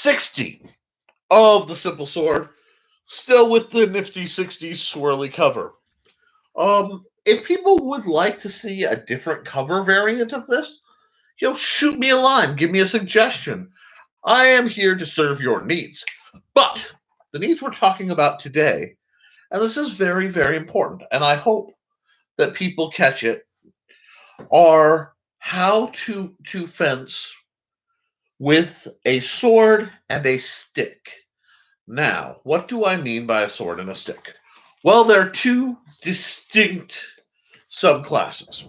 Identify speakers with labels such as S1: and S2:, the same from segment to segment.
S1: 60 of the simple sword, still with the nifty 60s swirly cover. If people would like to see a different cover variant of this, shoot me a line, give me a suggestion. I am here to serve your needs. But the needs we're talking about today, and this is very, very important, and I hope that people catch it, are how to fence with a sword and a stick. Now, what do I mean by a sword and a stick? Well, they're two distinct subclasses.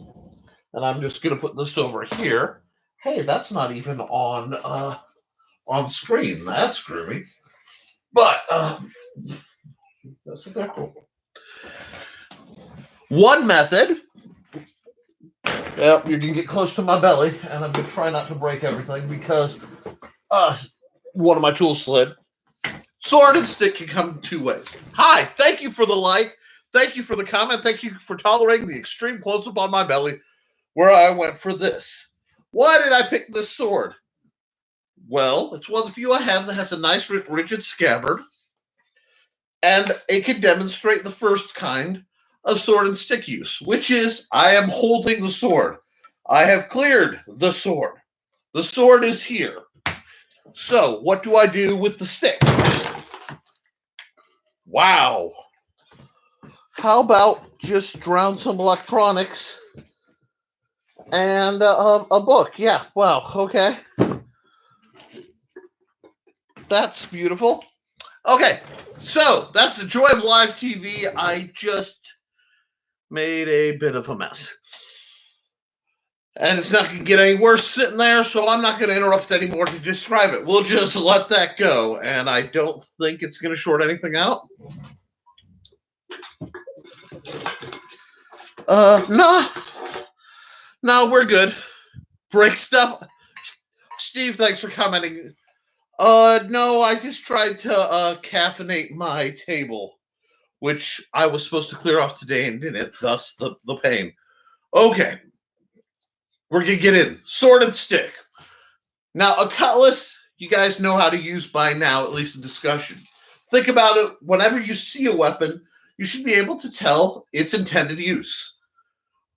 S1: And I'm just going to put this over here. Hey, that's not even on screen. That's groovy. But that's cool. One method. Yep, you can get close to my belly, and I'm going to try not to break everything because one of my tools slid. Sword and stick can come two ways. Hi, thank you for the like. Thank you for the comment. Thank you for tolerating the extreme close-up on my belly where I went for this. Why did I pick this sword? Well, it's one of the few I have that has a nice rigid scabbard, and it can demonstrate the first kind of sword and stick use, which is I am holding the sword. I have cleared the sword. The sword is here. So, what do I do with the stick? Wow. How about just drown some electronics and a book? Yeah, wow, okay. That's beautiful. Okay, so that's the joy of live TV. I just made a bit of a mess. And it's not going to get any worse sitting there, so I'm not going to interrupt anymore to describe it. We'll just let that go, and I don't think it's going to short anything out. No, we're good. Break stuff. Steve, thanks for commenting. No, I just tried to caffeinate my table, which I was supposed to clear off today and didn't, thus the pain. Okay. We're going to get in. Sword and stick. Now, a cutlass, you guys know how to use by now, at least in discussion. Think about it. Whenever you see a weapon, you should be able to tell its intended use.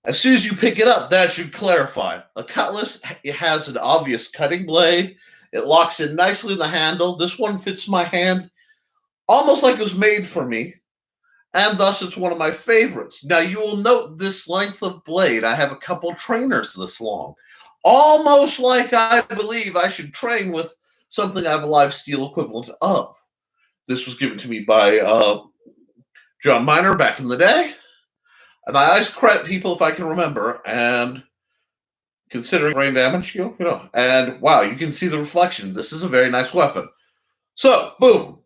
S1: As soon as you pick it up, that should clarify. A cutlass, it has an obvious cutting blade. It locks in nicely in the handle. This one fits my hand almost like it was made for me, and thus it's one of my favorites. Now, you will note this length of blade. I have a couple trainers this long. Almost like I believe I should train with something I have a live steel equivalent of. This was given to me by John Miner back in the day. And I always credit people if I can remember. And considering brain damage, and wow, you can see the reflection. This is a very nice weapon. So, boom.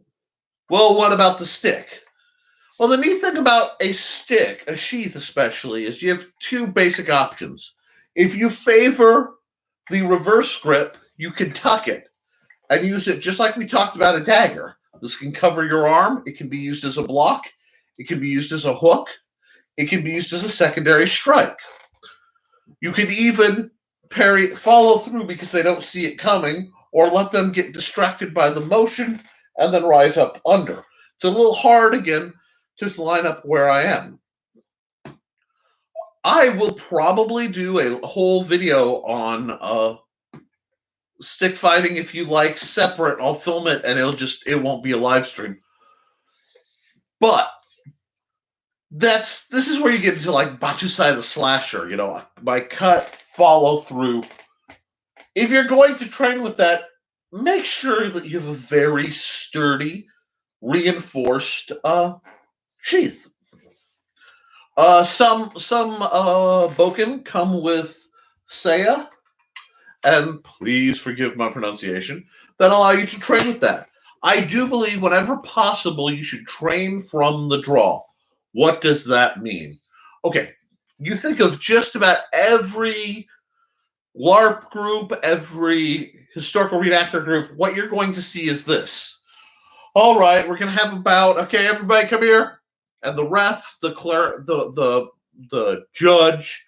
S1: Well, what about the stick? Well, the neat thing about a stick, a sheath especially, is you have two basic options. If you favor the reverse grip, you can tuck it and use it just like we talked about a dagger. This can cover your arm. It can be used as a block. It can be used as a hook. It can be used as a secondary strike. You can even follow through because they don't see it coming, or let them get distracted by the motion and then rise up under. It's a little hard, again, to line up where I am. I will probably do a whole video on stick fighting if you like, separate. I'll film it and it won't be a live stream. But this is where you get into like Bachusai the Slasher, by cut, follow through. If you're going to train with that, make sure that you have a very sturdy, reinforced sheath. Some Boken come with Seiya, and please forgive my pronunciation, that allow you to train with that. I do believe whenever possible, you should train from the draw. What does that mean? Okay, you think of just about every LARP group, every historical reenactor group, what you're going to see is this. All right, we're going to have about, okay, everybody come here. And the ref, the judge,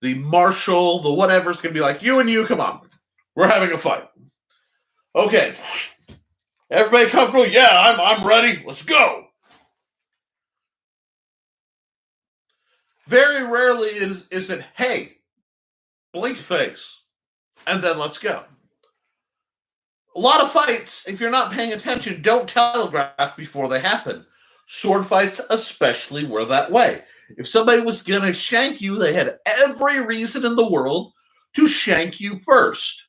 S1: the marshal, the whatever is going to be like, you and you, come on. We're having a fight. Okay, Everybody comfortable? Yeah, I'm ready. Let's go. Very rarely is it, hey, blink face, and then let's go. A lot of fights, if you're not paying attention, don't telegraph before they happen. Sword fights, especially, were that way. If somebody was going to shank you, they had every reason in the world to shank you first.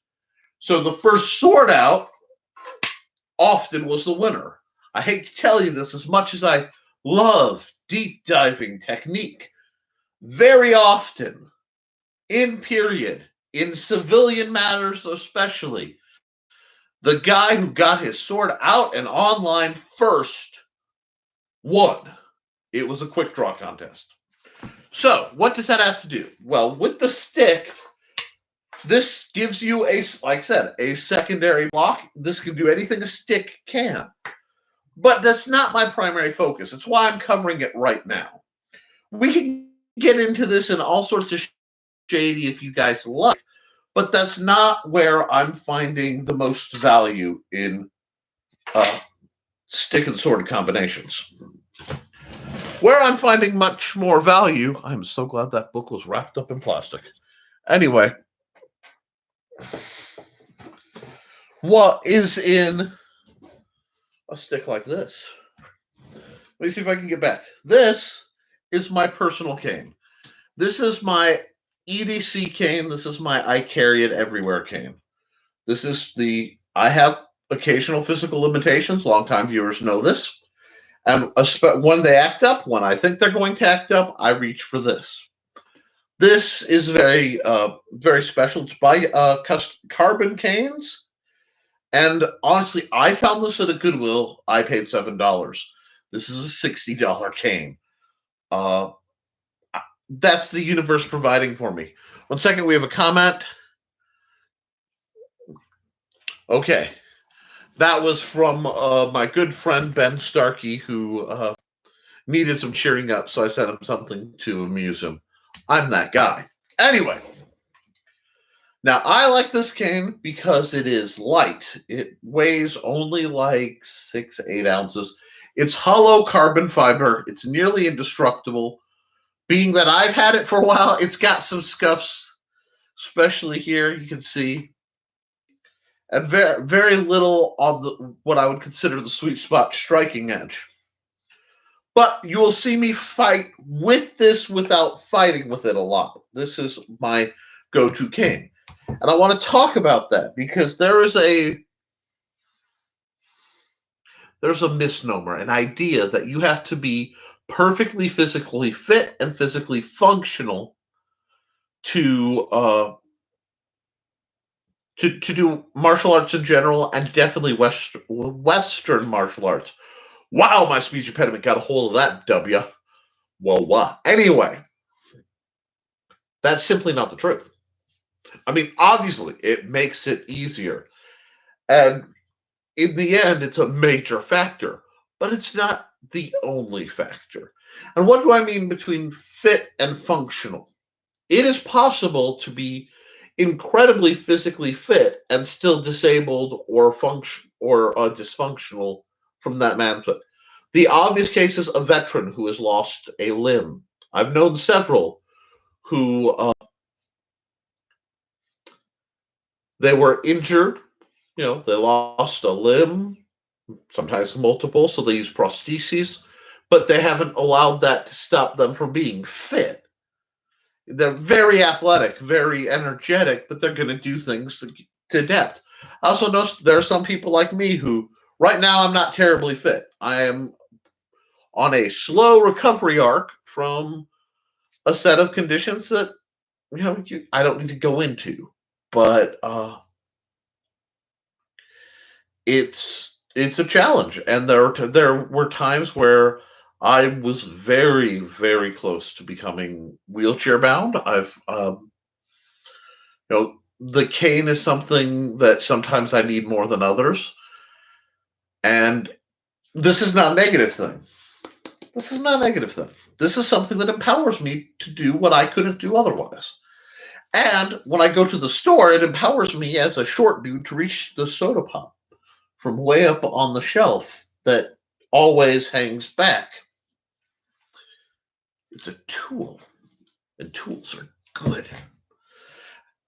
S1: So the first sword out often was the winner. I hate to tell you this, as much as I love deep diving technique, very often, in civilian matters especially, the guy who got his sword out and online first won. It was a quick draw contest. So, what does that have to do? Well, with the stick, this gives you like I said, a secondary block. This can do anything a stick can. But that's not my primary focus. It's why I'm covering it right now. We can get into this in all sorts of shady if you guys like, but that's not where I'm finding the most value in stick and sword combinations. Where I'm finding much more value, I'm so glad that book was wrapped up in plastic. Anyway, what is in a stick like this? Let me see if I can get back. This is my personal cane. This is my EDC cane. This is my I carry it everywhere cane. This is I have occasional physical limitations. Longtime viewers know this. And when they act up, when I think they're going to act up, I reach for this. This is very, very special. It's by Carbon Canes. And honestly, I found this at a Goodwill. I paid $7. This is a $60 cane. That's the universe providing for me. 1 second, we have a comment. Okay. That was from my good friend Ben Starkey, who needed some cheering up, so I sent him something to amuse him. I'm that guy. Anyway. Now, I like this cane because it is light. It weighs only like 6-8 ounces. It's hollow carbon fiber. It's nearly indestructible. Being that I've had it for a while, it's got some scuffs, especially here, you can see. And very, very little on what I would consider the sweet spot striking edge. But you will see me fight with this without fighting with it a lot. This is my go-to cane. And I want to talk about that because there's a misnomer, an idea that you have to be perfectly physically fit and physically functional to do martial arts in general, and definitely Western martial arts. Wow, my speech impediment got a hold of that, W. Well, what? Anyway, that's simply not the truth. I mean, obviously, it makes it easier. And in the end, it's a major factor, but it's not the only factor. And what do I mean between fit and functional? It is possible to be incredibly physically fit and still disabled or dysfunctional from that manhood. The obvious case is a veteran who has lost a limb. I've known several who they were injured. They lost a limb, sometimes multiple, so they use prostheses, but they haven't allowed that to stop them from being fit. They're very athletic, very energetic, but they're going to do things to depth. I also know there are some people like me who, right now, I'm not terribly fit. I am on a slow recovery arc from a set of conditions that I don't need to go into, but it's a challenge, and there were times where I was very, very close to becoming wheelchair bound. The cane is something that sometimes I need more than others, and this is not a negative thing. This is not a negative thing. This is something that empowers me to do what I couldn't do otherwise. And when I go to the store, it empowers me as a short dude to reach the soda pop from way up on the shelf that always hangs back. It's a tool, and tools are good.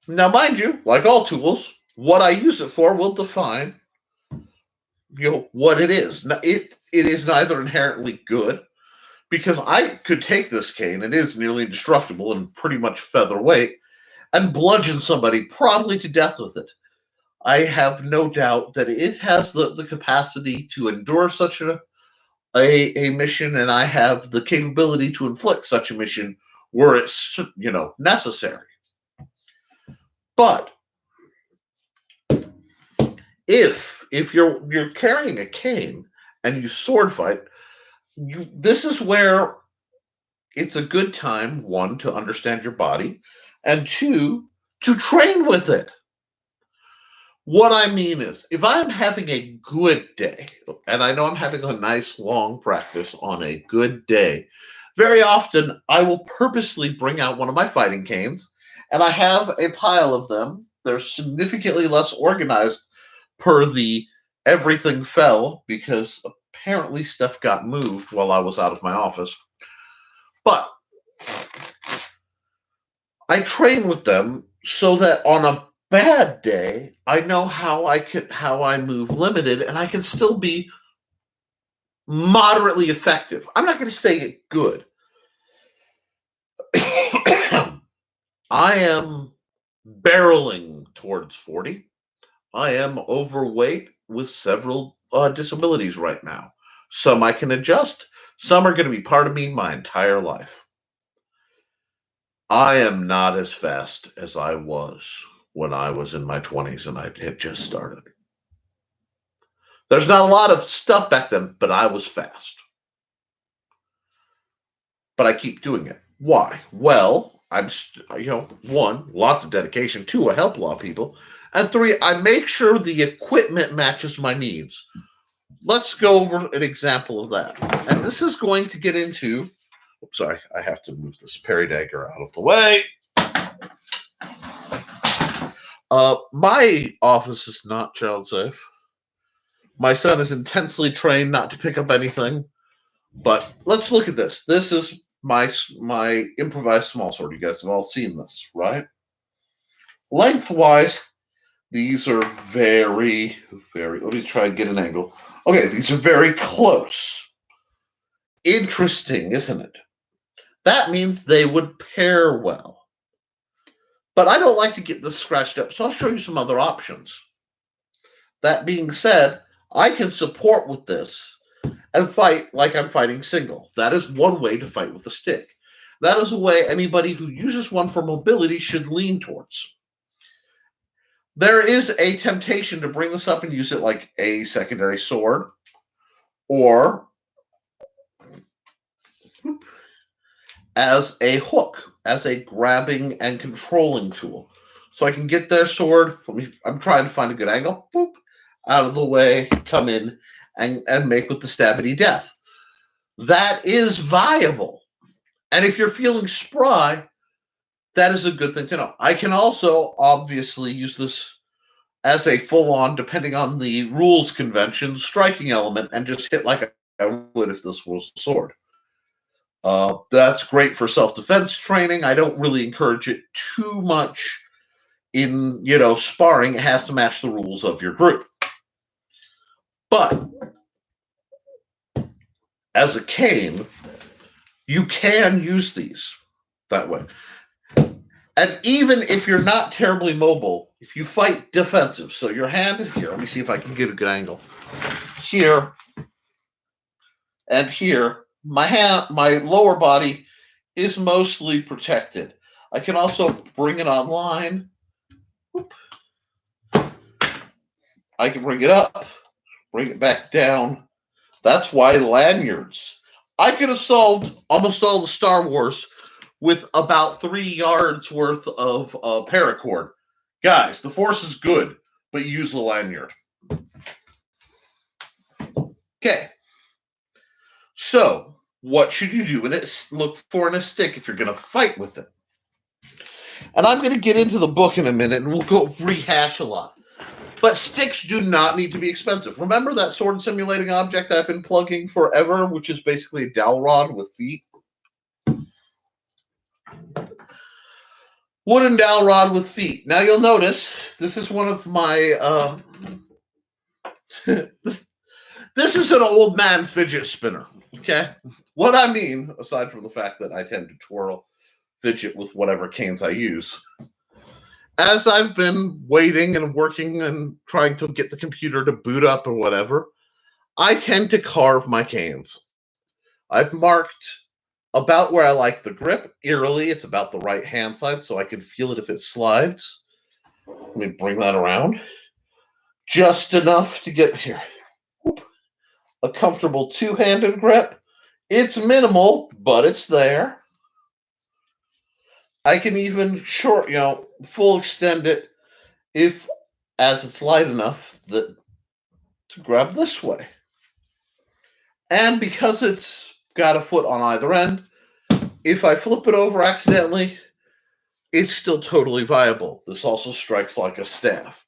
S1: Now, mind you, like all tools, what I use it for will define, what it is. It is neither inherently good, because I could take this cane, it is nearly indestructible and pretty much featherweight, and bludgeon somebody probably to death with it. I have no doubt that it has the capacity to endure such a mission, and I have the capability to inflict such a mission were it necessary. But if you're carrying a cane and you sword fight, this is where it's a good time, one, to understand your body, and two, to train with it. What I mean is, if I'm having a good day, and I know I'm having a nice long practice on a good day, very often I will purposely bring out one of my fighting canes, and I have a pile of them. They're significantly less organized per the everything fell, because apparently stuff got moved while I was out of my office. But I train with them so that on a bad day, I know how I move limited, and I can still be moderately effective. I'm not going to say good. I am barreling towards 40. I am overweight with several disabilities right now. Some I can adjust. Some are going to be part of me my entire life. I am not as fast as I was when I was in my 20s and I had just started. There's not a lot of stuff back then, but I was fast. But I keep doing it. Why? Well, I'm, one, lots of dedication. Two, I help a lot of people. And three, I make sure the equipment matches my needs. Let's go over an example of that. And this is going to get into, sorry, I have to move this parry dagger out of the way. My office is not child safe. My son is intensely trained not to pick up anything. But let's look at this. This is my improvised small sword. You guys have all seen this, right? Lengthwise, these are very, very, let me try and get an angle. Okay, these are very close. Interesting, isn't it? That means they would pair well. But I don't like to get this scratched up, so I'll show you some other options. That being said, I can support with this and fight like I'm fighting single. That is one way to fight with a stick. That is a way anybody who uses one for mobility should lean towards. There is a temptation to bring this up and use it like a secondary sword, or as a hook, as a grabbing and controlling tool. So I can get their sword, I'm trying to find a good angle, boop, out of the way, come in, and make with the stabbity death. That is viable. And if you're feeling spry, that is a good thing to know. I can also obviously use this as a full-on, depending on the rules convention, striking element, and just hit like I would if this was a sword. That's great for self-defense training. I don't really encourage it too much in, sparring. It has to match the rules of your group. But as a cane, you can use these that way. And even if you're not terribly mobile, if you fight defensive, so your hand is here, let me see if I can get a good angle. Here and here, my lower body is mostly protected. I can also bring it online. I can bring it up, bring it back down. That's why lanyards. I could have solved almost all the Star Wars with about 3 yards worth of paracord. Guys, the Force is good, but use the lanyard. Okay. So, what should you do look for in a stick if you're going to fight with it? And I'm going to get into the book in a minute, and we'll go rehash a lot. But sticks do not need to be expensive. Remember that sword simulating object I've been plugging forever, which is basically a dowel rod with feet? Wooden dowel rod with feet. Now you'll notice this is one of my this is an old man fidget spinner. Okay, what I mean, aside from the fact that I tend to twirl fidget with whatever canes I use, as I've been waiting and working and trying to get the computer to boot up or whatever, I tend to carve my canes. I've marked about where I like the grip. Eerily, it's about the right hand side, so I can feel it if it slides. Let me bring that around. Just enough to get here. A comfortable two-handed grip. It's minimal, but it's there. I can even full extend it if, as it's light enough that to grab this way. And because it's got a foot on either end, if I flip it over accidentally, it's still totally viable. This also strikes like a staff.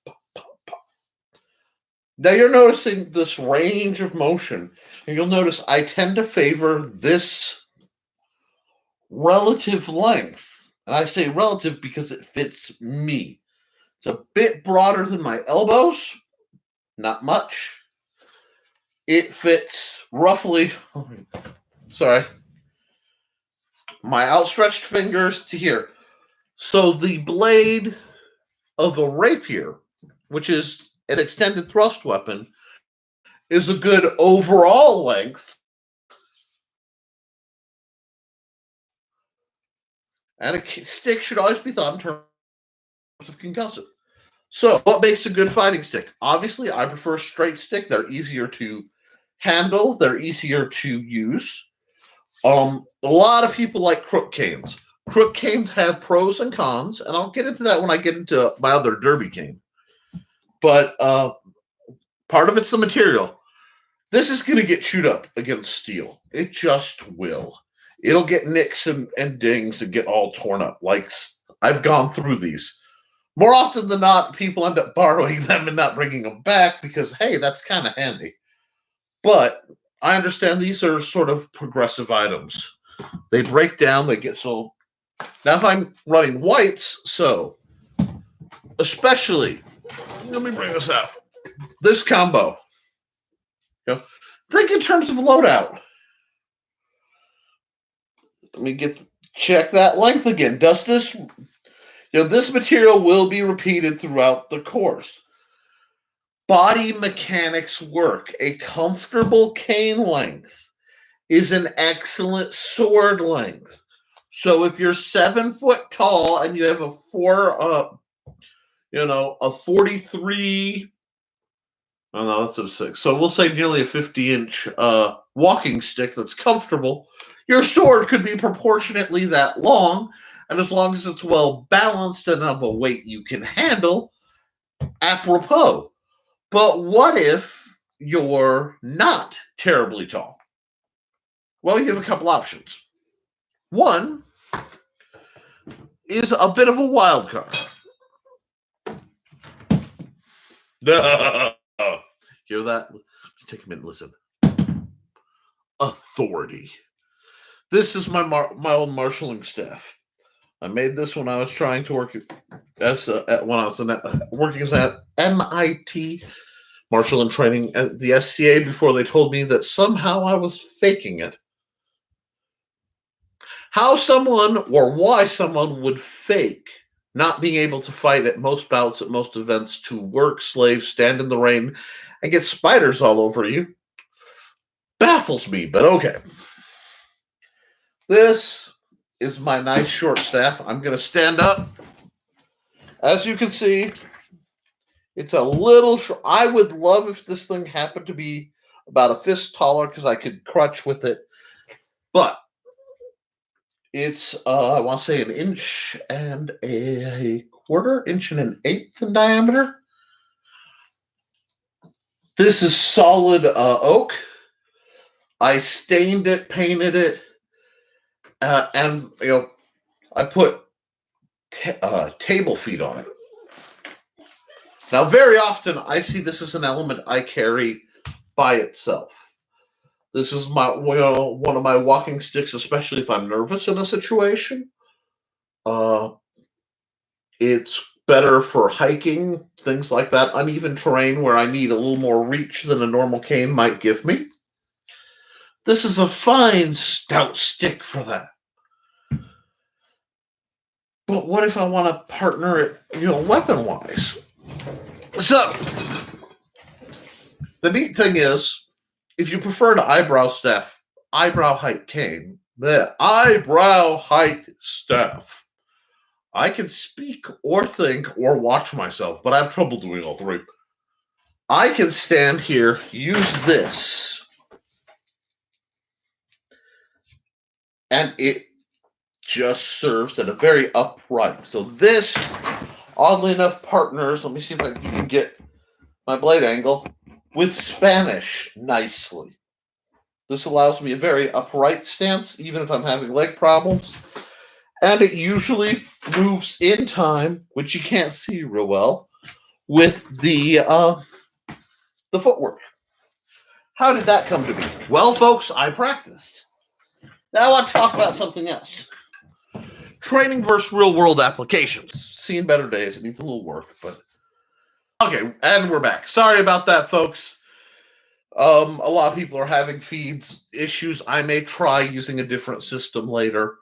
S1: Now you're noticing this range of motion, and you'll notice I tend to favor this relative length. And I say relative because it fits me. It's a bit broader than my elbows, not much. It fits roughly, my outstretched fingers to here. So the blade of a rapier, which is an extended thrust weapon, is a good overall length. And a stick should always be thought in terms of concussive. So, what makes a good fighting stick? Obviously, I prefer a straight stick. They're easier to handle. They're easier to use. A lot of people like crook canes. Crook canes have pros and cons, and I'll get into that when I get into my other derby cane. But part of it's the material. This is going to get chewed up against steel. It just will. It'll get nicks and dings and get all torn up. Like, I've gone through these. More often than not, people end up borrowing them and not bringing them back because, hey, that's kind of handy. But I understand these are sort of progressive items. They break down, they get so. Now, if I'm running whites, so especially, let me bring this out. This combo. Think in terms of loadout. Let me check that length again. Does this, this material will be repeated throughout the course. Body mechanics work. A comfortable cane length is an excellent sword length. So if you're 7 foot tall and you have a 43, oh no, that's a 6. So we'll say nearly a 50-inch walking stick that's comfortable. Your sword could be proportionately that long, and as long as it's well balanced and of a weight you can handle, apropos. But what if you're not terribly tall? Well, you have a couple options. One is a bit of a wild card. Hear that? Just take a minute and listen. Authority. This is my old marshalling staff. I made this when I was trying to work working as at MIT marshal in training at the SCA before they told me that somehow I was faking it. How someone or why someone would fake not being able to fight at most bouts at most events to work, slave, stand in the rain, and get spiders all over you baffles me, but okay. This is my nice short staff. I'm going to stand up. As you can see, it's a little short. I would love if this thing happened to be about a fist taller because I could crutch with it. But it's, I want to say, 1 inch and a quarter, 1 and an eighth in diameter. This is solid oak. I stained it, painted it, and I put table feet on it. Now, very often I see this as an element I carry by itself. This is one of my walking sticks, especially if I'm nervous in a situation. Uh, it's better for hiking, things like that, uneven terrain where I need a little more reach than a normal cane might give me. This is a fine, stout stick for that. But what if I want to partner it, weapon-wise? So, the neat thing is, if you prefer to eyebrow height cane, the eyebrow height staff. I can speak or think or watch myself, but I have trouble doing all three. I can stand here, use this, and it just serves at a very upright. So this, oddly enough, partners, let me see if I can get my blade angle, with Spanish nicely. This allows me a very upright stance, even if I'm having leg problems. And it usually moves in time, which you can't see real well, with the footwork. How did that come to be? Well, folks, I practiced. Now I want to talk about something else. Training versus real-world applications. Seen better days. It needs a little work, but okay. And we're back. Sorry about that, folks. A lot of people are having feeds issues. I may try using a different system later.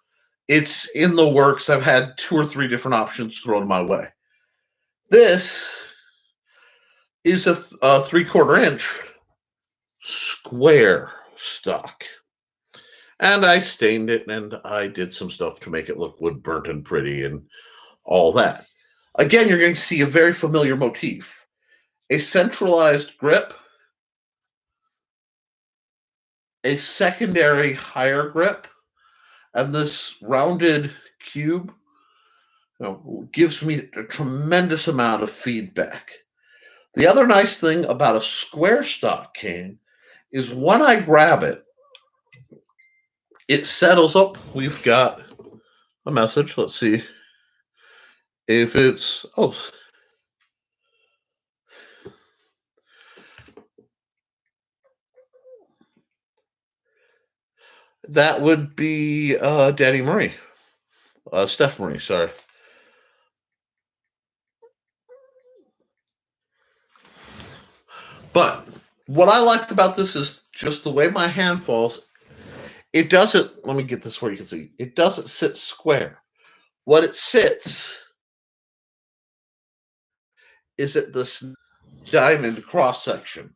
S1: It's in the works. I've had 2 or 3 different options thrown my way. This is a 3/4 inch square stock. And I stained it and I did some stuff to make it look wood burnt and pretty and all that. Again, you're going to see a very familiar motif. A centralized grip, a secondary higher grip, and this rounded cube gives me a tremendous amount of feedback. The other nice thing about a square stock cane is when I grab it, it settles up. We've got a message. Let's see if it's, that would be Danny Marie. Steph Marie, sorry. But what I liked about this is just the way my hand falls. It doesn't, let me get this where you can see, it doesn't sit square. What it sits is at this diamond cross section.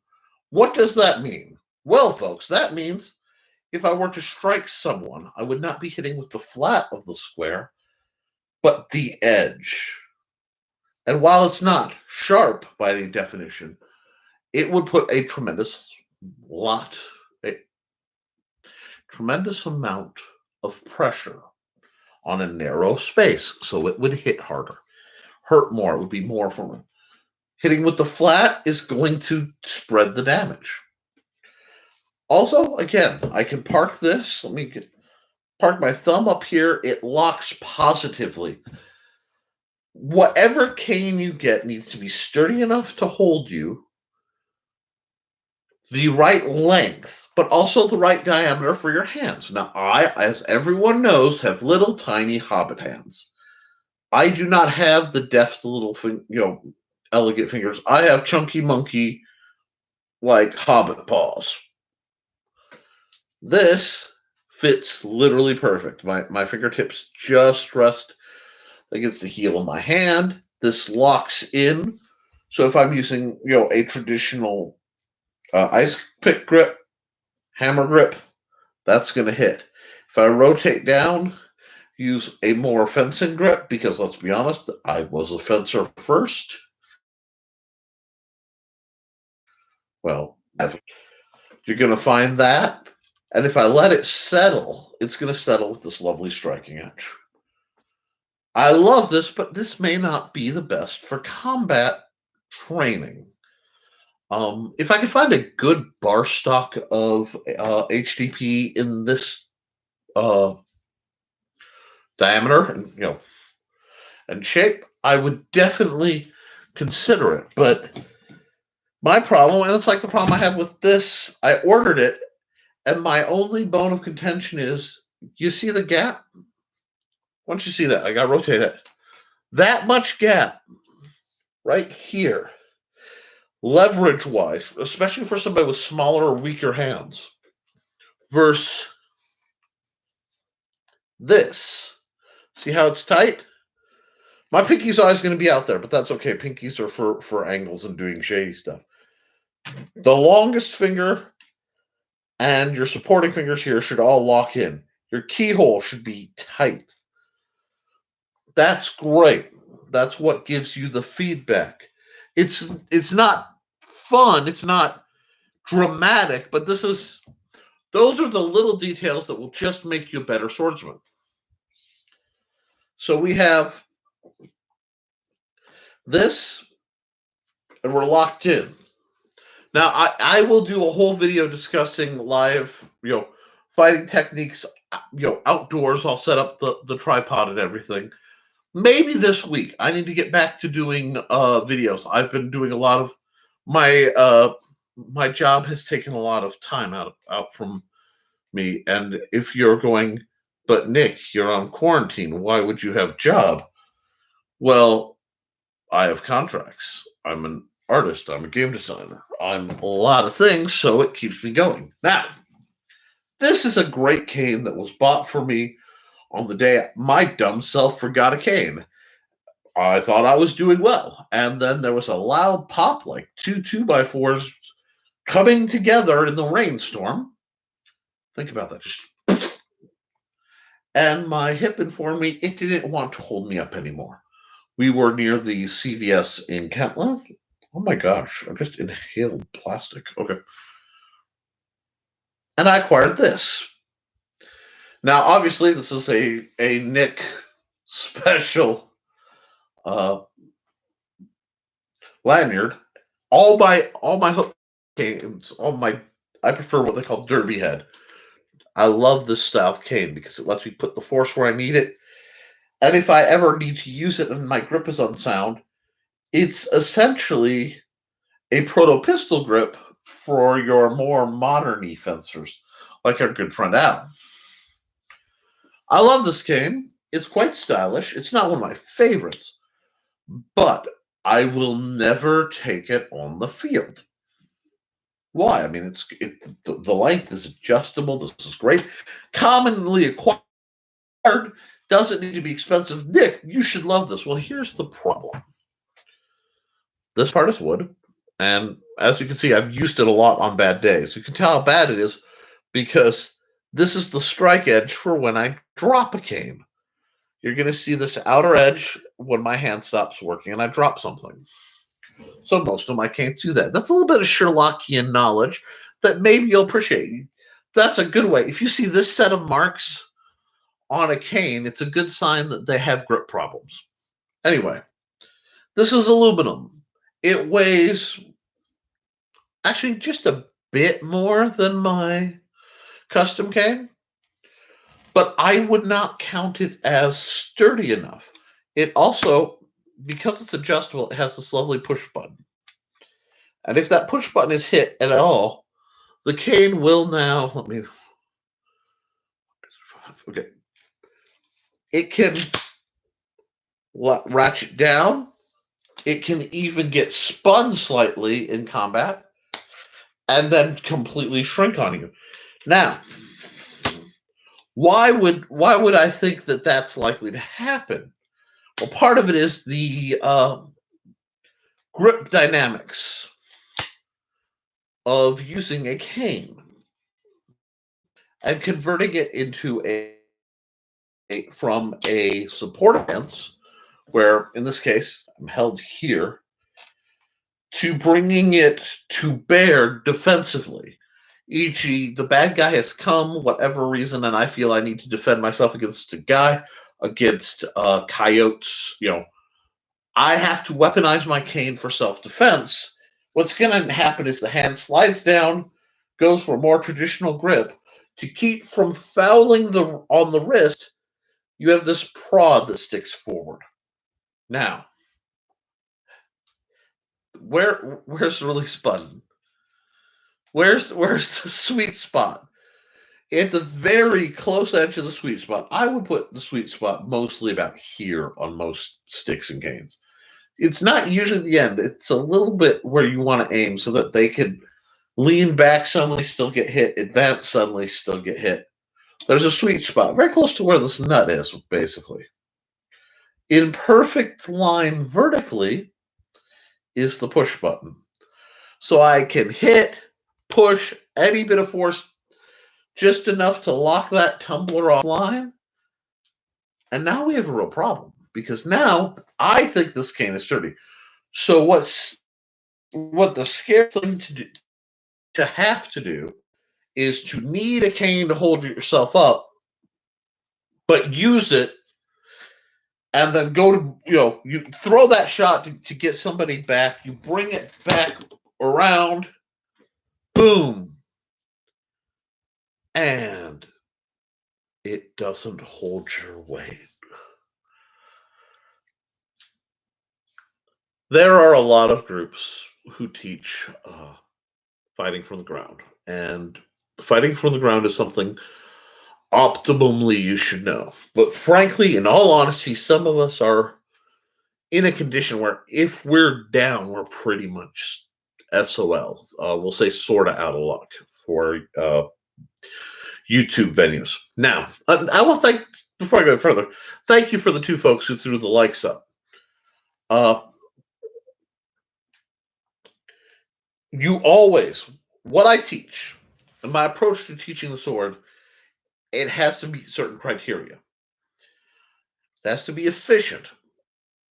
S1: What does that mean? Well, folks, that means if I were to strike someone, I would not be hitting with the flat of the square, but the edge. And while it's not sharp by any definition, it would put a tremendous amount of pressure on a narrow space, so it would hit harder, hurt more. It would be more for me. Hitting with the flat is going to spread the damage. Also, again, I can park this. Let me park my thumb up here. It locks positively. Whatever cane you get needs to be sturdy enough to hold you, the right length, but also the right diameter for your hands. Now, I, as everyone knows, have little tiny hobbit hands. I do not have the deft little, elegant fingers. I have chunky monkey, like hobbit paws. This fits literally perfect. My fingertips just rest against the heel of my hand. This locks in. So if I'm using, a traditional ice pick grip, hammer grip, that's going to hit. If I rotate down, use a more fencing grip, because let's be honest, I was a fencer first. Well, you're going to find that. And if I let it settle, it's going to settle with this lovely striking edge. I love this, but this may not be the best for combat training. If I can find a good bar stock of HDP in this diameter and and shape, I would definitely consider it. But my problem, and it's like the problem I have with this, I ordered it, and my only bone of contention is, you see the gap? Once you see that, I gotta rotate it. That much gap right here, leverage wise, especially for somebody with smaller or weaker hands, versus this. See how it's tight? My pinky's always going to be out there, but that's okay. Pinkies are for angles and doing shady stuff. The longest finger and your supporting fingers here should all lock in. Your keyhole should be tight. That's great. That's what gives you the feedback. It's not fun, it's not dramatic, but those are the little details that will just make you a better swordsman. So we have this, and we're locked in. Now, I will do a whole video discussing live, fighting techniques, outdoors. I'll set up the tripod and everything. Maybe this week. I need to get back to doing videos. I've been doing a lot of my job has taken a lot of time out from me. And if you're going, but Nick, you're on quarantine, why would you have a job? Well, I have contracts. I'm an artist. I'm a game designer. I'm a lot of things, so it keeps me going. Now, this is a great cane that was bought for me on the day my dumb self forgot a cane. I thought I was doing well. And then there was a loud pop, like two 2x4s coming together in the rainstorm. Think about that. Just and my hip informed me it didn't want to hold me up anymore. We were near the CVS in Kentland. Oh my gosh, I just inhaled plastic. Okay. And I acquired this. Now, obviously, this is a Nick special lanyard. All my hook canes, I prefer what they call derby head. I love this style of cane because it lets me put the force where I need it. And if I ever need to use it and my grip is unsound, it's essentially a proto pistol grip for your more modern fencers, like our good friend Al. I love this cane. It's quite stylish. It's not one of my favorites, but I will never take it on the field. Why? I mean, the length is adjustable. This is great. Commonly acquired, doesn't need to be expensive. Nick, you should love this. Well, here's the problem. This part is wood, and as you can see, I've used it a lot on bad days. You can tell how bad it is because this is the strike edge for when I drop a cane. You're going to see this outer edge when my hand stops working and I drop something. So most of my canes do that. That's a little bit of Sherlockian knowledge that maybe you'll appreciate. That's a good way. If you see this set of marks on a cane, it's a good sign that they have grip problems. Anyway, this is aluminum. It weighs actually just a bit more than my custom cane, but I would not count it as sturdy enough. It also, because it's adjustable, it has this lovely push button. And if that push button is hit at all, the cane will now, okay. It can ratchet down. It can even get spun slightly in combat and then completely shrink on you. Now, why would I think that that's likely to happen? Well, part of it is the grip dynamics of using a cane and converting it into from a support stance, where in this case I'm held here, to bringing it to bear defensively. E.g., the bad guy has come, whatever reason, and I feel I need to defend myself against a guy, against coyotes. I have to weaponize my cane for self-defense. What's going to happen is the hand slides down, goes for a more traditional grip. To keep from fouling on the wrist, you have this prod that sticks forward. Now, where's the release button? Where's the sweet spot? At the very close edge of the sweet spot, I would put the sweet spot mostly about here on most sticks and canes. It's not usually the end. It's a little bit where you want to aim so that they can lean back, suddenly still get hit, advance, suddenly still get hit. There's a sweet spot, very close to where this nut is, basically. In perfect line vertically is the push button. So I can hit, push any bit of force just enough to lock that tumbler offline. And now we have a real problem because now I think this cane is sturdy. So what the scary thing to have to do is to need a cane to hold yourself up, but use it and then go to, you throw that shot to get somebody back. You bring it back around, boom, and it doesn't hold your weight. There are a lot of groups who teach fighting from the ground, and fighting from the ground is something optimally you should know. But frankly, in all honesty, some of us are in a condition where if we're down, we're pretty much SOL. We'll say sort of out of luck for YouTube venues. Now, I will thank, before I go further, thank you for the 2 folks who threw the likes up. You always, what I teach, and my approach to teaching the sword, it has to meet certain criteria. It has to be efficient.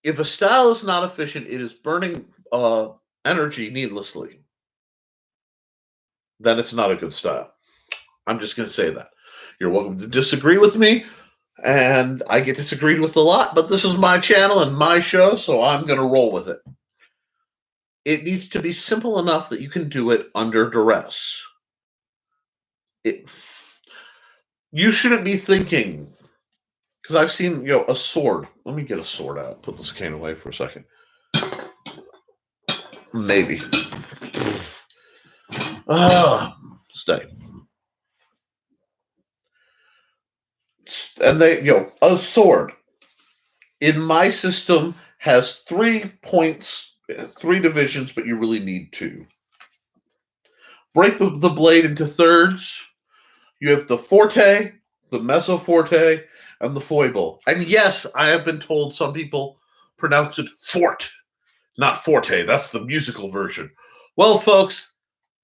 S1: If a style is not efficient, it is burning energy needlessly, then it's not a good style. I'm just going to say that. You're welcome to disagree with me, and I get disagreed with a lot, but this is my channel and my show, so I'm going to roll with it. It needs to be simple enough that you can do it under duress. You shouldn't be thinking, because I've seen, a sword. Let me get a sword out. Put this cane away for a second. Maybe. Stay. And a sword in my system has 3 points, 3 divisions, but you really need 2. Break the blade into thirds. You have the forte, the mesoforte, and the foible. And yes, I have been told some people pronounce it fort, not forte. That's the musical version. Well, folks,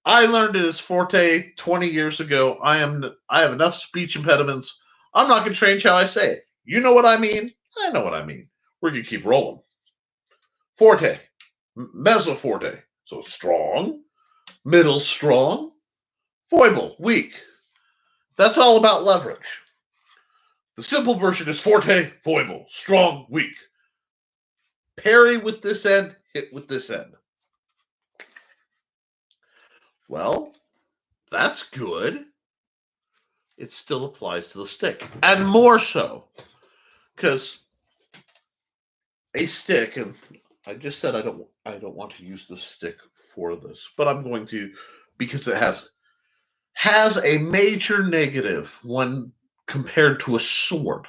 S1: I learned it as forte 20 years ago. I have enough speech impediments. I'm not going to change how I say it. You know what I mean? I know what I mean. We're going to keep rolling. Forte, mesoforte, so strong, middle strong, foible, weak. That's all about leverage. The simple version is forte, foible, strong, weak. Parry with this end, hit with this end. Well, that's good. It still applies to the stick, and more so, because a stick, and I just said I don't want to use the stick for this, but I'm going to, because it has a major negative when compared to a sword.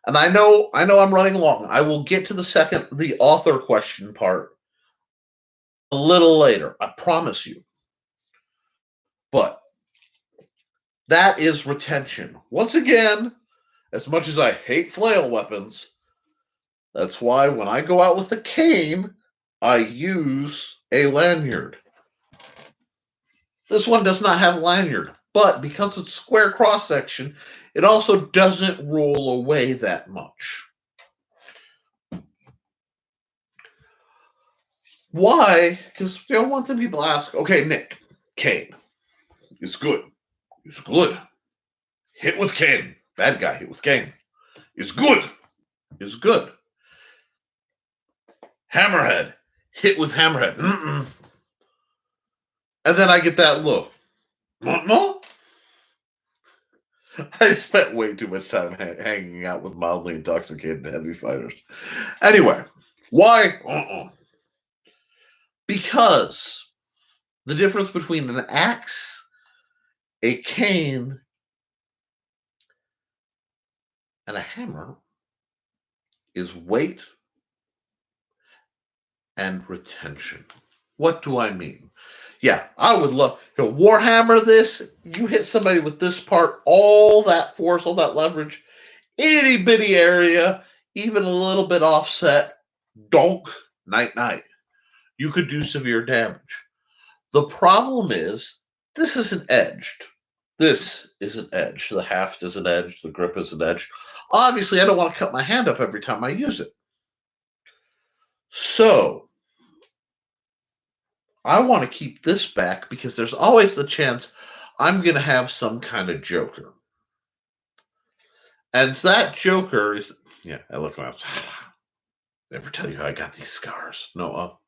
S1: And I know I'm running long. I will get to the author question part a little later. I promise you. But that is retention. Once again, as much as I hate flail weapons, that's why when I go out with a cane, I use a lanyard. This one does not have a lanyard, but because it's square cross section, it also doesn't roll away that much. Why? Because one thing people ask, okay, Nick, cane. It's good. It's good. Hit with cane. Bad guy hit with cane. It's good. It's good. Hammerhead. Hit with hammerhead. Mm-mm. And then I get that look. No? I spent way too much time hanging out with mildly intoxicated heavy fighters. Anyway, why? Because the difference between an axe, a cane, and a hammer is weight and retention. What do I mean? Yeah, I would love to Warhammer this. You hit somebody with this part, all that force, all that leverage, itty bitty area, even a little bit offset, donk, night night. You could do severe damage. The problem is, this isn't edged. This isn't edged. The haft isn't edged. The grip isn't edged. Obviously, I don't want to cut my hand up every time I use it. So, I want to keep this back because there's always the chance I'm going to have some kind of joker. And that joker is, yeah, I look around. Never tell you how I got these scars. No,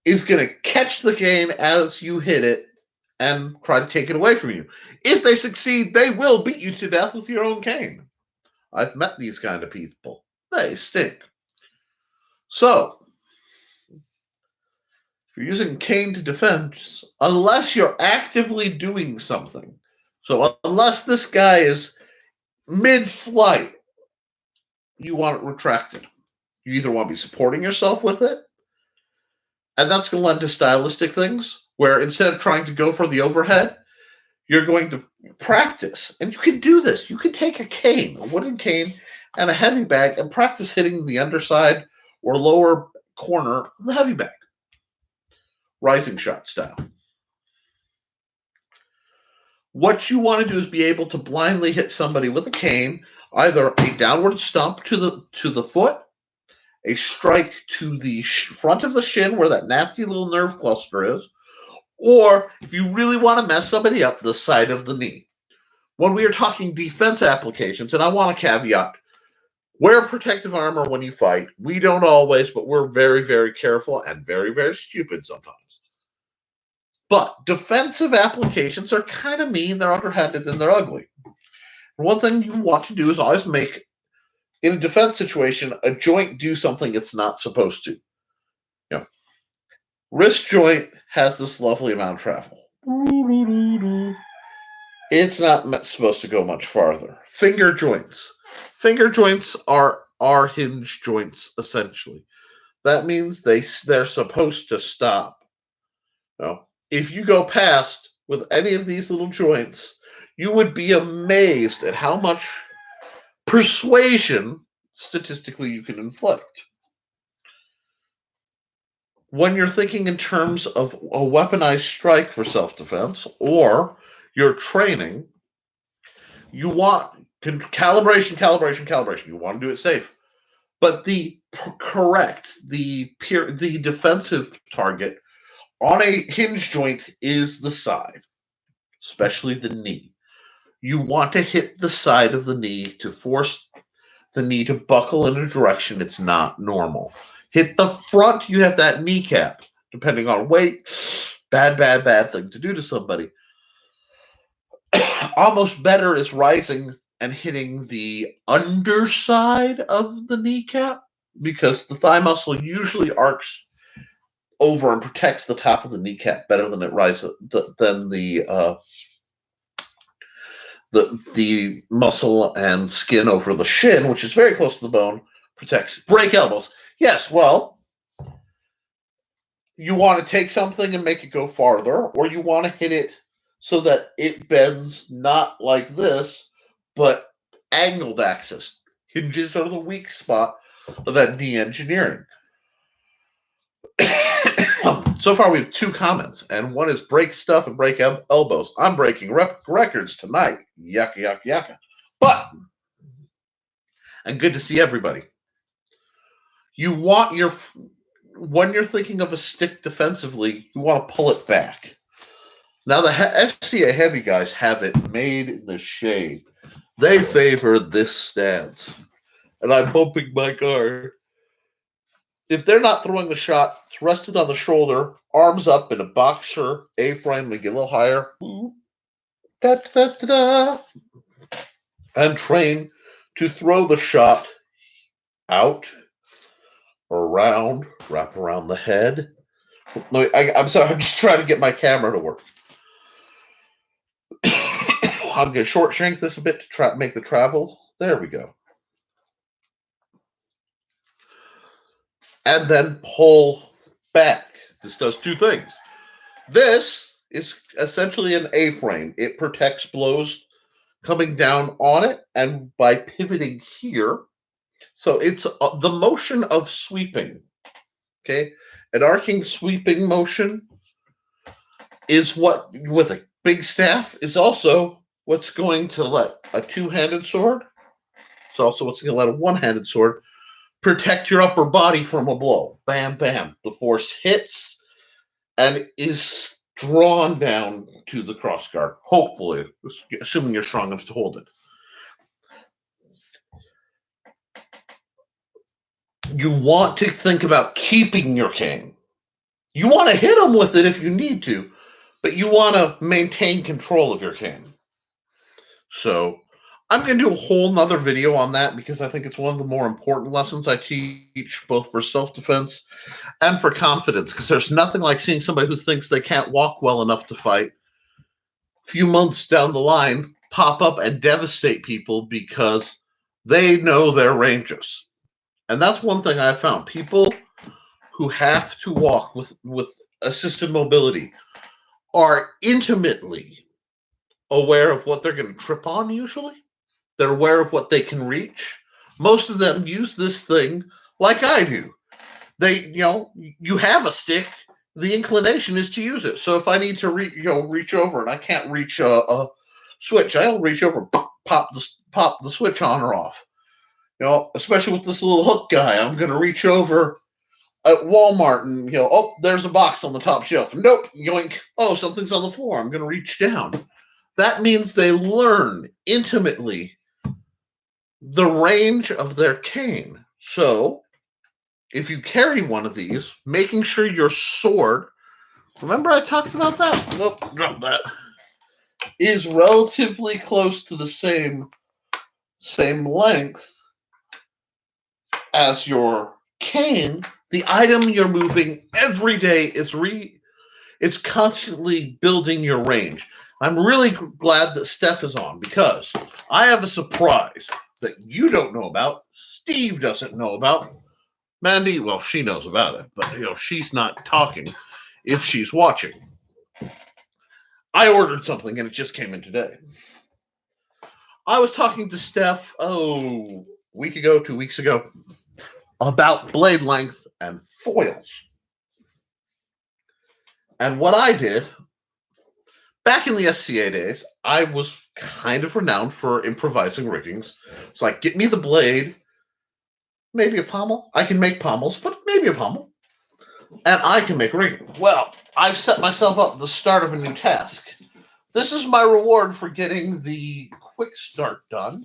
S1: is going to catch the cane as you hit it and try to take it away from you. If they succeed, they will beat you to death with your own cane. I've met these kind of people. They stink. So, if you're using cane to defend, unless you're actively doing something, so unless this guy is mid-flight, you want it retracted. You either want to be supporting yourself with it, and that's going to lend to stylistic things, where instead of trying to go for the overhead, you're going to practice. And you can do this. You can take a cane, a wooden cane, and a heavy bag and practice hitting the underside or lower corner of the heavy bag. Rising shot style. What you want to do is be able to blindly hit somebody with a cane, either a downward stump to the foot, a strike to the front of the shin where that nasty little nerve cluster is, or if you really want to mess somebody up, the side of the knee. When we are talking defense applications, and I want to caveat, wear protective armor when you fight. We don't always, but we're very, very careful and very, very stupid sometimes. But defensive applications are kind of mean, they're underhanded, and they're ugly. One thing you want to do is always make, in a defense situation, a joint do something it's not supposed to. You know, wrist joint has this lovely amount of travel. It's not supposed to go much farther. Finger joints. Finger joints are hinge joints, essentially. That means they're supposed to stop. Now, if you go past with any of these little joints, you would be amazed at how much persuasion statistically you can inflict. When you're thinking in terms of a weaponized strike for self-defense or you're training, you want calibration. You want to do it safe. But the defensive target on a hinge joint is the side, especially the knee. You want to hit the side of the knee to force the knee to buckle in a direction it's not normal. Hit the front, you have that kneecap. Depending on weight, bad thing to do to somebody. Almost better is rising and hitting the underside of the kneecap because the thigh muscle usually arcs over and protects the top of the kneecap better than it rises than the muscle and skin over the shin, which is very close to the bone, protects. Break elbows. Yes, well, you want to take something and make it go farther, or you want to hit it so that it bends not like this, but angled axis. Hinges are the weak spot of that knee engineering. So far, we have 2 comments, and one is break stuff and break elbows. I'm breaking records tonight. Yaka. But, and good to see everybody. You want when you're thinking of a stick defensively, you want to pull it back. Now, the FCA heavy guys have it made in the shade. They favor this stance. And I'm bumping my guard. If they're not throwing the shot, it's rested on the shoulder, arms up in a boxer A-frame, maybe a little higher. And train to throw the shot out, around, wrap around the head, I'm sorry, I'm just trying to get my camera to work. I'm going to short shank this a bit to try make the travel. There we go. And then pull back. This does two things. This is essentially an A-frame. It protects blows coming down on it, and by pivoting here, so it's the motion of sweeping. Okay, an arcing sweeping motion is what, with a big staff, is also what's going to let a two-handed sword. It's also what's going to let a one-handed sword protect your upper body from a blow. Bam, bam. The force hits and is drawn down to the crossguard. Hopefully, assuming you're strong enough to hold it. You want to think about keeping your cane. You want to hit them with it if you need to, but you want to maintain control of your cane. So I'm going to do a whole nother video on that because I think it's one of the more important lessons I teach, both for self-defense and for confidence, because there's nothing like seeing somebody who thinks they can't walk well enough to fight a few months down the line pop up and devastate people because they know their ranges. And that's one thing I've found. People who have to walk with assisted mobility are intimately aware of what they're going to trip on usually. They're aware of what they can reach. Most of them use this thing like I do. You have a stick. The inclination is to use it. So if I need to reach over and I can't reach a switch, I'll reach over, pop the switch on or off. Especially with this little hook guy, I'm going to reach over at Walmart and oh, there's a box on the top shelf. Nope, yoink. Oh, something's on the floor. I'm going to reach down. That means they learn intimately the range of their cane. So if you carry one of these, making sure your sword, remember I talked about that? Nope, drop that. Is relatively close to the same length as your cane. The item you're moving every day is it's constantly building your range. I'm really glad that Steph is on because I have a surprise that you don't know about, Steve doesn't know about. Mandy, well, she knows about it, but she's not talking if she's watching. I ordered something and it just came in today. I was talking to Steph, a week ago, 2 weeks ago, about blade length and foils. And what I did, back in the SCA days, I was kind of renowned for improvising riggings. It's like, get me the blade, maybe a pommel. I can make pommels, but maybe a pommel. And I can make rigging. Well, I've set myself up at the start of a new task. This is my reward for getting the quick start done.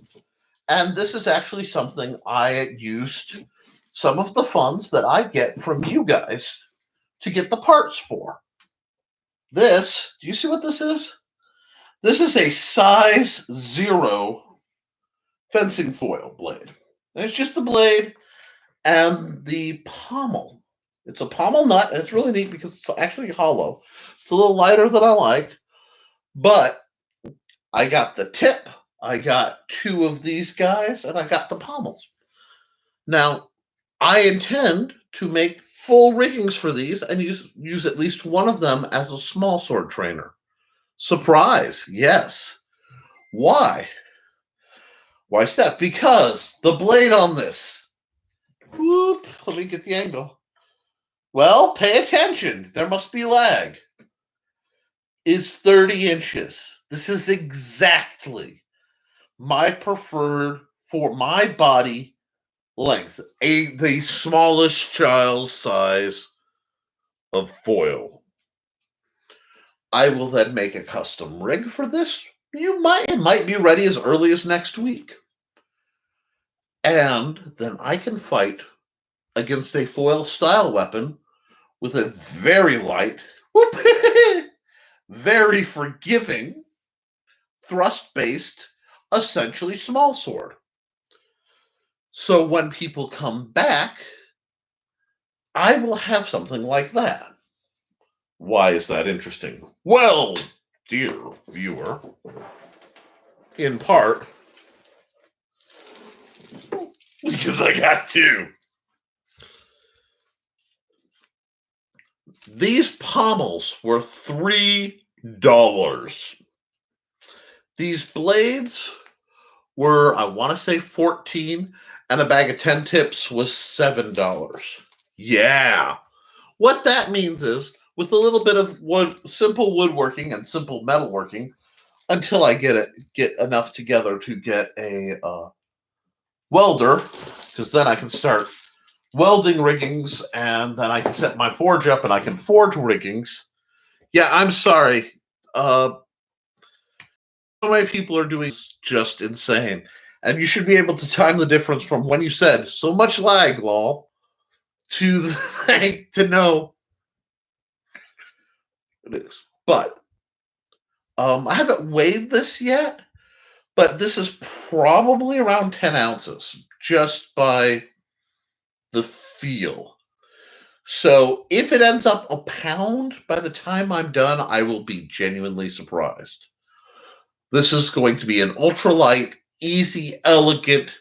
S1: And this is actually something I used some of the funds that I get from you guys to get the parts for. This, do you see what this is? This is a size 0 fencing foil blade. And it's just the blade and the pommel. It's a pommel nut, and it's really neat because it's actually hollow. It's a little lighter than I like, but I got the tip, I got 2 of these guys, and I got the pommels. Now, I intend to make full riggings for these and use at least one of them as a small sword trainer. Surprise, yes. Why? Why Steph? Because the blade on this, whoop, let me get the angle. Well, pay attention. There must be lag. Is 30 inches. This is exactly my preferred for my body length. The smallest child's size of foil. I will then make a custom rig for this. It might be ready as early as next week. And then I can fight against a foil style weapon with a very light, very forgiving, thrust-based, essentially small sword. So when people come back, I will have something like that. Why is that interesting? Well, dear viewer, in part because I got to. These pommels were $3. These blades were, I want to say 14, and a bag of 10 tips was $7. Yeah. What that means is, with a little bit of simple woodworking and simple metalworking, until I get enough together to get a welder, because then I can start welding riggings, and then I can set my forge up, and I can forge riggings. Yeah, I'm sorry. So many people are doing just insane. And you should be able to time the difference from when you said so much lag, lol, to the thing to know it is. But I haven't weighed this yet, but this is probably around 10 ounces just by the feel. So if it ends up a pound by the time I'm done, I will be genuinely surprised. This is going to be an ultralight, easy, elegant,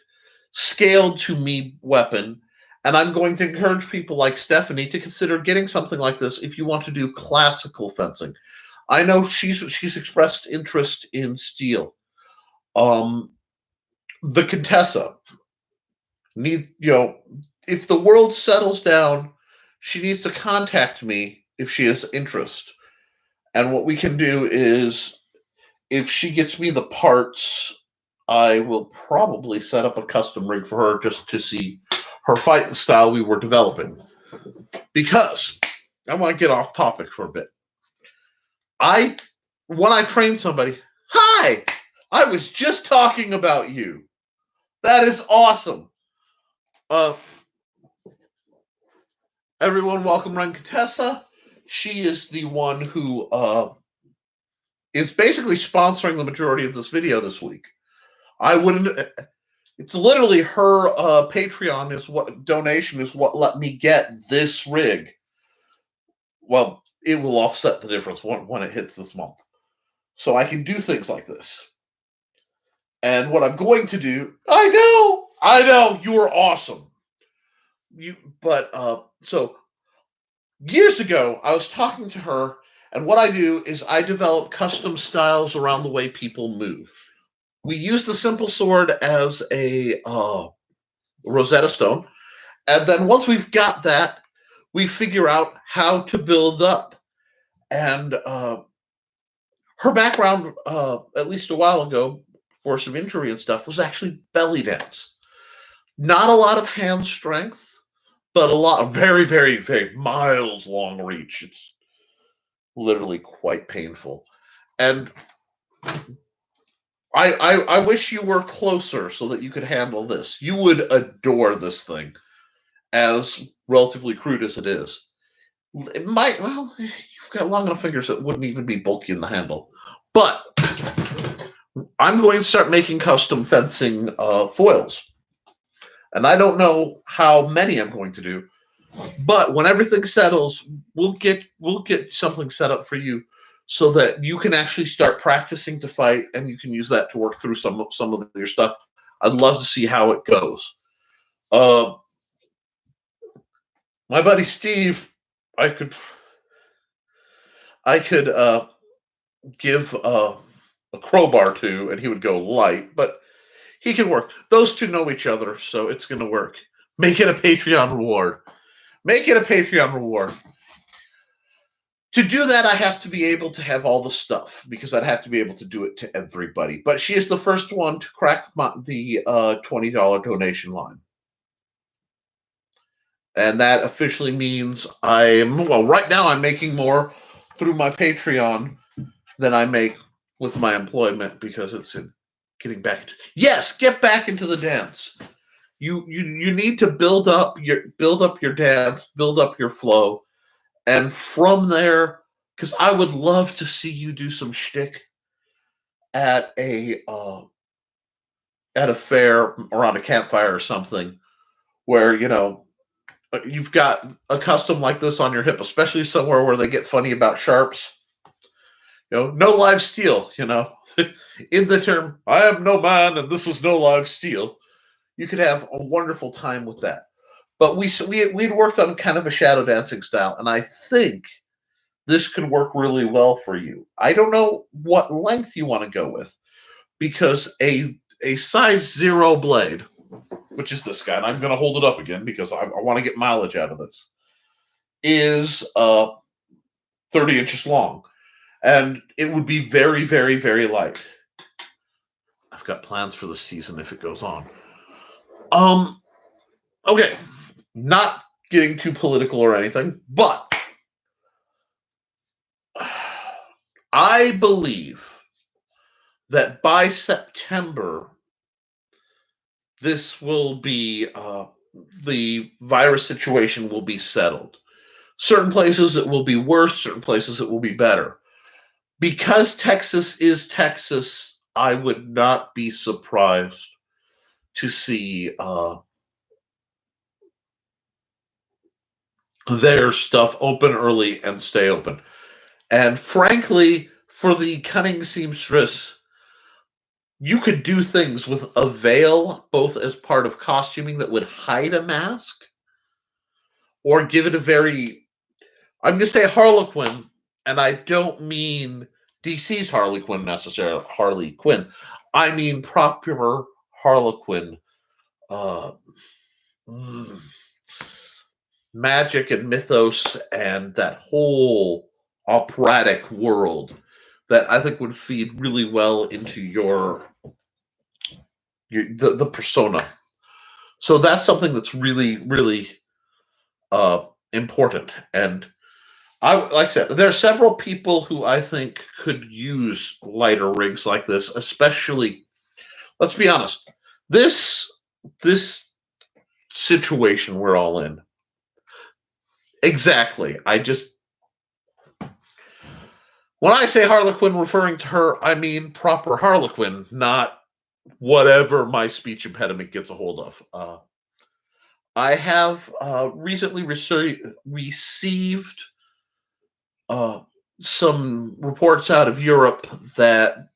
S1: scaled to me weapon. And I'm going to encourage people like Stephanie to consider getting something like this if you want to do classical fencing. I know she's expressed interest in steel. The Contessa if the world settles down, she needs to contact me if she has interest. And what we can do is, if she gets me the parts, I will probably set up a custom rig for her just to see her fight the style we were developing. Because I want to get off topic for a bit. When I train somebody, hi, I was just talking about you. That is awesome. Everyone, welcome Ren Contessa. She is the one who is basically sponsoring the majority of this video this week. I wouldn't. It's literally her Patreon donation is what let me get this rig. Well, it will offset the difference when it hits this month, so I can do things like this. And what I'm going to do, I know, you are awesome. So years ago, I was talking to her, and what I do is I develop custom styles around the way people move. We use the simple sword as a Rosetta Stone, and then once we've got that, we figure out how to build up. And her background, at least a while ago, for some injury and stuff, was actually belly dance. Not a lot of hand strength, but a lot of very, very, very miles long reach. It's literally quite painful. And I wish you were closer so that you could handle this. You would adore this thing, as relatively crude as it is. It might, well, you've got long enough fingers that wouldn't even be bulky in the handle. But I'm going to start making custom fencing foils. And I don't know how many I'm going to do, but when everything settles, we'll get something set up for you so that you can actually start practicing to fight, and you can use that to work through some of your stuff. I'd love to see how it goes. My buddy Steve, I could give a crowbar to, and he would go light, but he can work. Those two know each other, so it's going to work. Make it a Patreon reward. Make it a Patreon reward. To do that, I have to be able to have all the stuff, because I'd have to be able to do it to everybody. But she is the first one to crack the $20 donation line. And that officially means right now I'm making more through my Patreon than I make with my employment, because it's getting back get back into the dance. You need to build up your dance, build up your flow, and from there, because I would love to see you do some shtick at a fair, around a campfire or something, where you've got a custom like this on your hip, especially somewhere where they get funny about sharps. No live steel, in the term, I am no man and this is no live steel. You could have a wonderful time with that. But we'd worked on kind of a shadow dancing style, and I think this could work really well for you. I don't know what length you want to go with, because a size 0 blade, which is this guy, and I'm going to hold it up again because I want to get mileage out of this, is 30 inches long. And it would be very, very, very light. I've got plans for the season if it goes on. Okay, not getting too political or anything, but I believe that by September, this will be the virus situation will be settled. Certain places it will be worse, certain places it will be better. Because Texas is Texas, I would not be surprised to see their stuff open early and stay open. And frankly, for the cunning seamstress, you could do things with a veil, both as part of costuming that would hide a mask, or give it a very, I'm going to say Harlequin, and I don't mean DC's Harley Quinn necessarily, Harley Quinn. I mean proper Harlequin, uh, magic and mythos and that whole operatic world that I think would feed really well into the persona. So that's something that's really, really important. And like I said, there are several people who I think could use lighter rigs like this, especially. Let's be honest. This situation we're all in. Exactly. When I say Harlequin referring to her, I mean proper Harlequin, not whatever my speech impediment gets a hold of. I have recently received some reports out of Europe that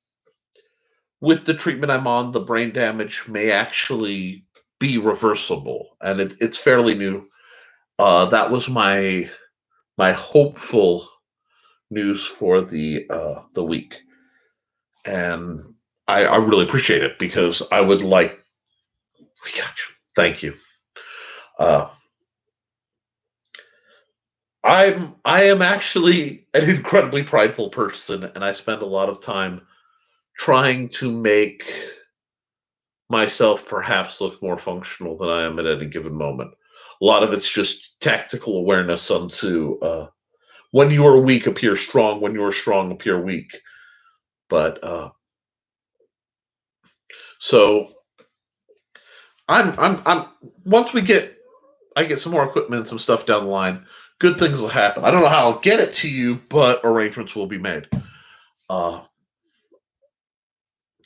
S1: with the treatment I'm on, the brain damage may actually be reversible, and it's fairly new. That was my hopeful news for the week, and I really appreciate it because I would like. Gosh, thank you. I am actually an incredibly prideful person, and I spend a lot of time trying to make myself perhaps look more functional than I am at any given moment. A lot of it's just tactical awareness onto when you are weak, appear strong. When you are strong, appear weak. But so I'm once I get some more equipment and some stuff down the line, good things will happen. I don't know how I'll get it to you, but arrangements will be made.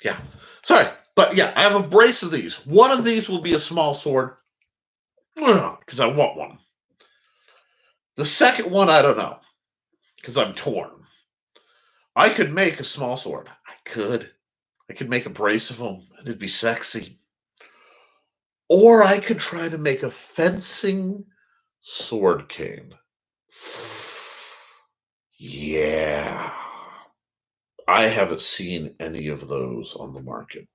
S1: Yeah. Sorry. But yeah, I have a brace of these. One of these will be a small sword because I want one. The second one, I don't know because I'm torn. I could make a small sword. I could make a brace of them and it'd be sexy. Or I could try to make a fencing sword cane. Yeah. I haven't seen any of those on the market.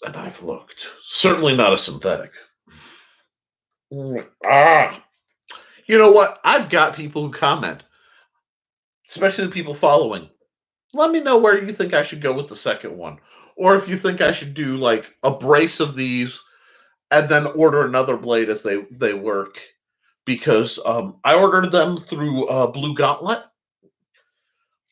S1: And I've looked. Certainly not a synthetic. Ah. You know what? I've got people who comment, especially the people following. Let me know where you think I should go with the second one. Or if you think I should do like a brace of these and then order another blade as they work. Because I ordered them through Blue Gauntlet.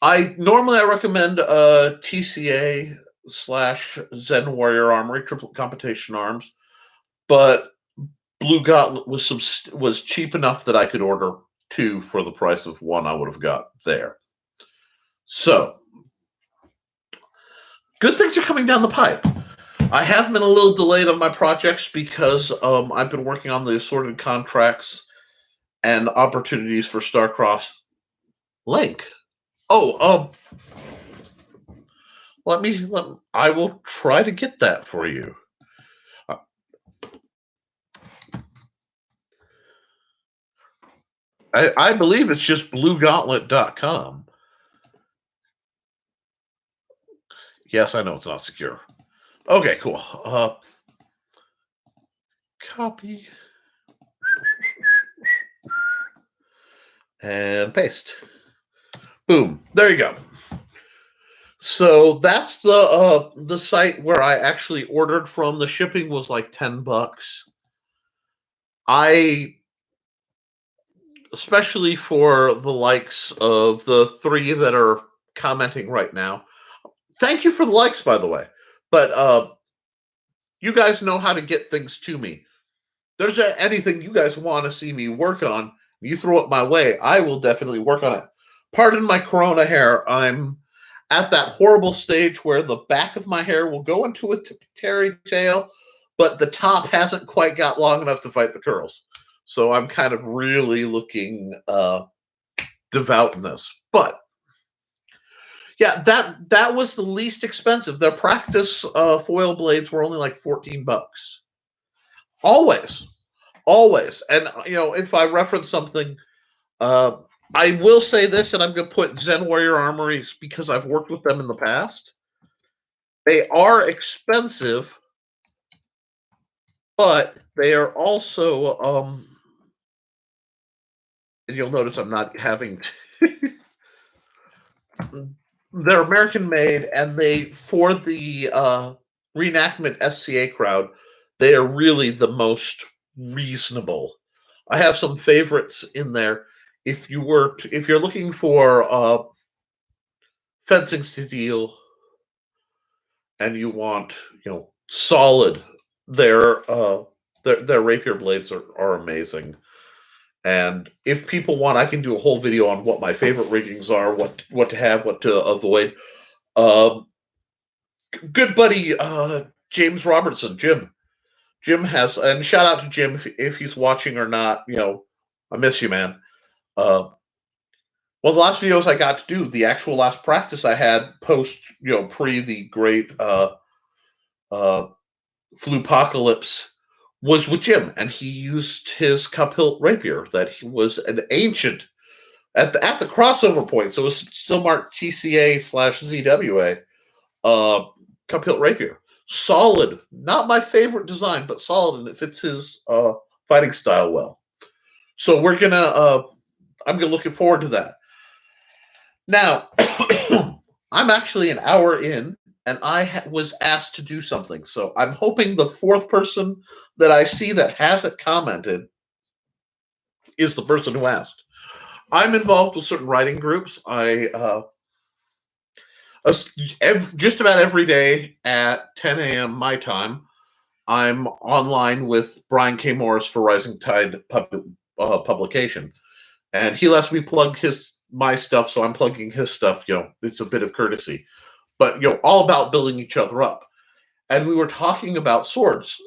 S1: I recommend TCA / Zen Warrior Armory, Triplet Competition Arms, but Blue Gauntlet was cheap enough that I could order 2 for the price of 1 I would have got there. So, good things are coming down the pipe. I have been a little delayed on my projects because I've been working on the assorted contracts and opportunities for star-crossed link. Oh, I will try to get that for you. I believe it's just bluegauntlet.com. Yes, I know it's not secure. Okay, cool. Copy and paste. Boom. There you go. So that's the site where I actually ordered from. The shipping was like $10. Especially for the likes of the 3 that are commenting right now. Thank you for the likes, by the way. But you guys know how to get things to me. There's anything you guys want to see me work on, you throw it my way, I will definitely work on it. Pardon my corona hair. I'm at that horrible stage where the back of my hair will go into a terry tail, but the top hasn't quite got long enough to fight the curls. So I'm kind of really looking devout in this. But yeah, that was the least expensive. Their practice foil blades were only like $14. Always. And if I reference something, I will say this, and I'm going to put Zen Warrior Armories because I've worked with them in the past. They are expensive, but they are also, and you'll notice I'm not having, they're American made, and for the reenactment SCA crowd, they are really the most reasonable. I have some favorites in there. If you're looking for fencing steel and you want solid, their rapier blades are amazing. And if people want, I can do a whole video on what my favorite riggings are, what to have, what to avoid. Good buddy James Robertson, Jim has, and shout out to Jim if he's watching or not. I miss you, man. One of the last videos I got to do, the actual last practice I had pre the great Flupocalypse, was with Jim, and he used his cup hilt rapier that he was an ancient at the crossover point, so it was still marked TCA/ZWA cup hilt rapier. Solid, not my favorite design, but solid, and it fits his fighting style well. So I'm looking forward to that. Now, I'm actually an hour in, and I was asked to do something. So I'm hoping the 4th person that I see that hasn't commented is the person who asked. I'm involved with certain writing groups. Just about every day at 10 a.m. my time, I'm online with Brian K. Morris for Rising Tide publication, and he lets me plug my stuff, so I'm plugging his stuff. It's a bit of courtesy, but all about building each other up. And we were talking about swords,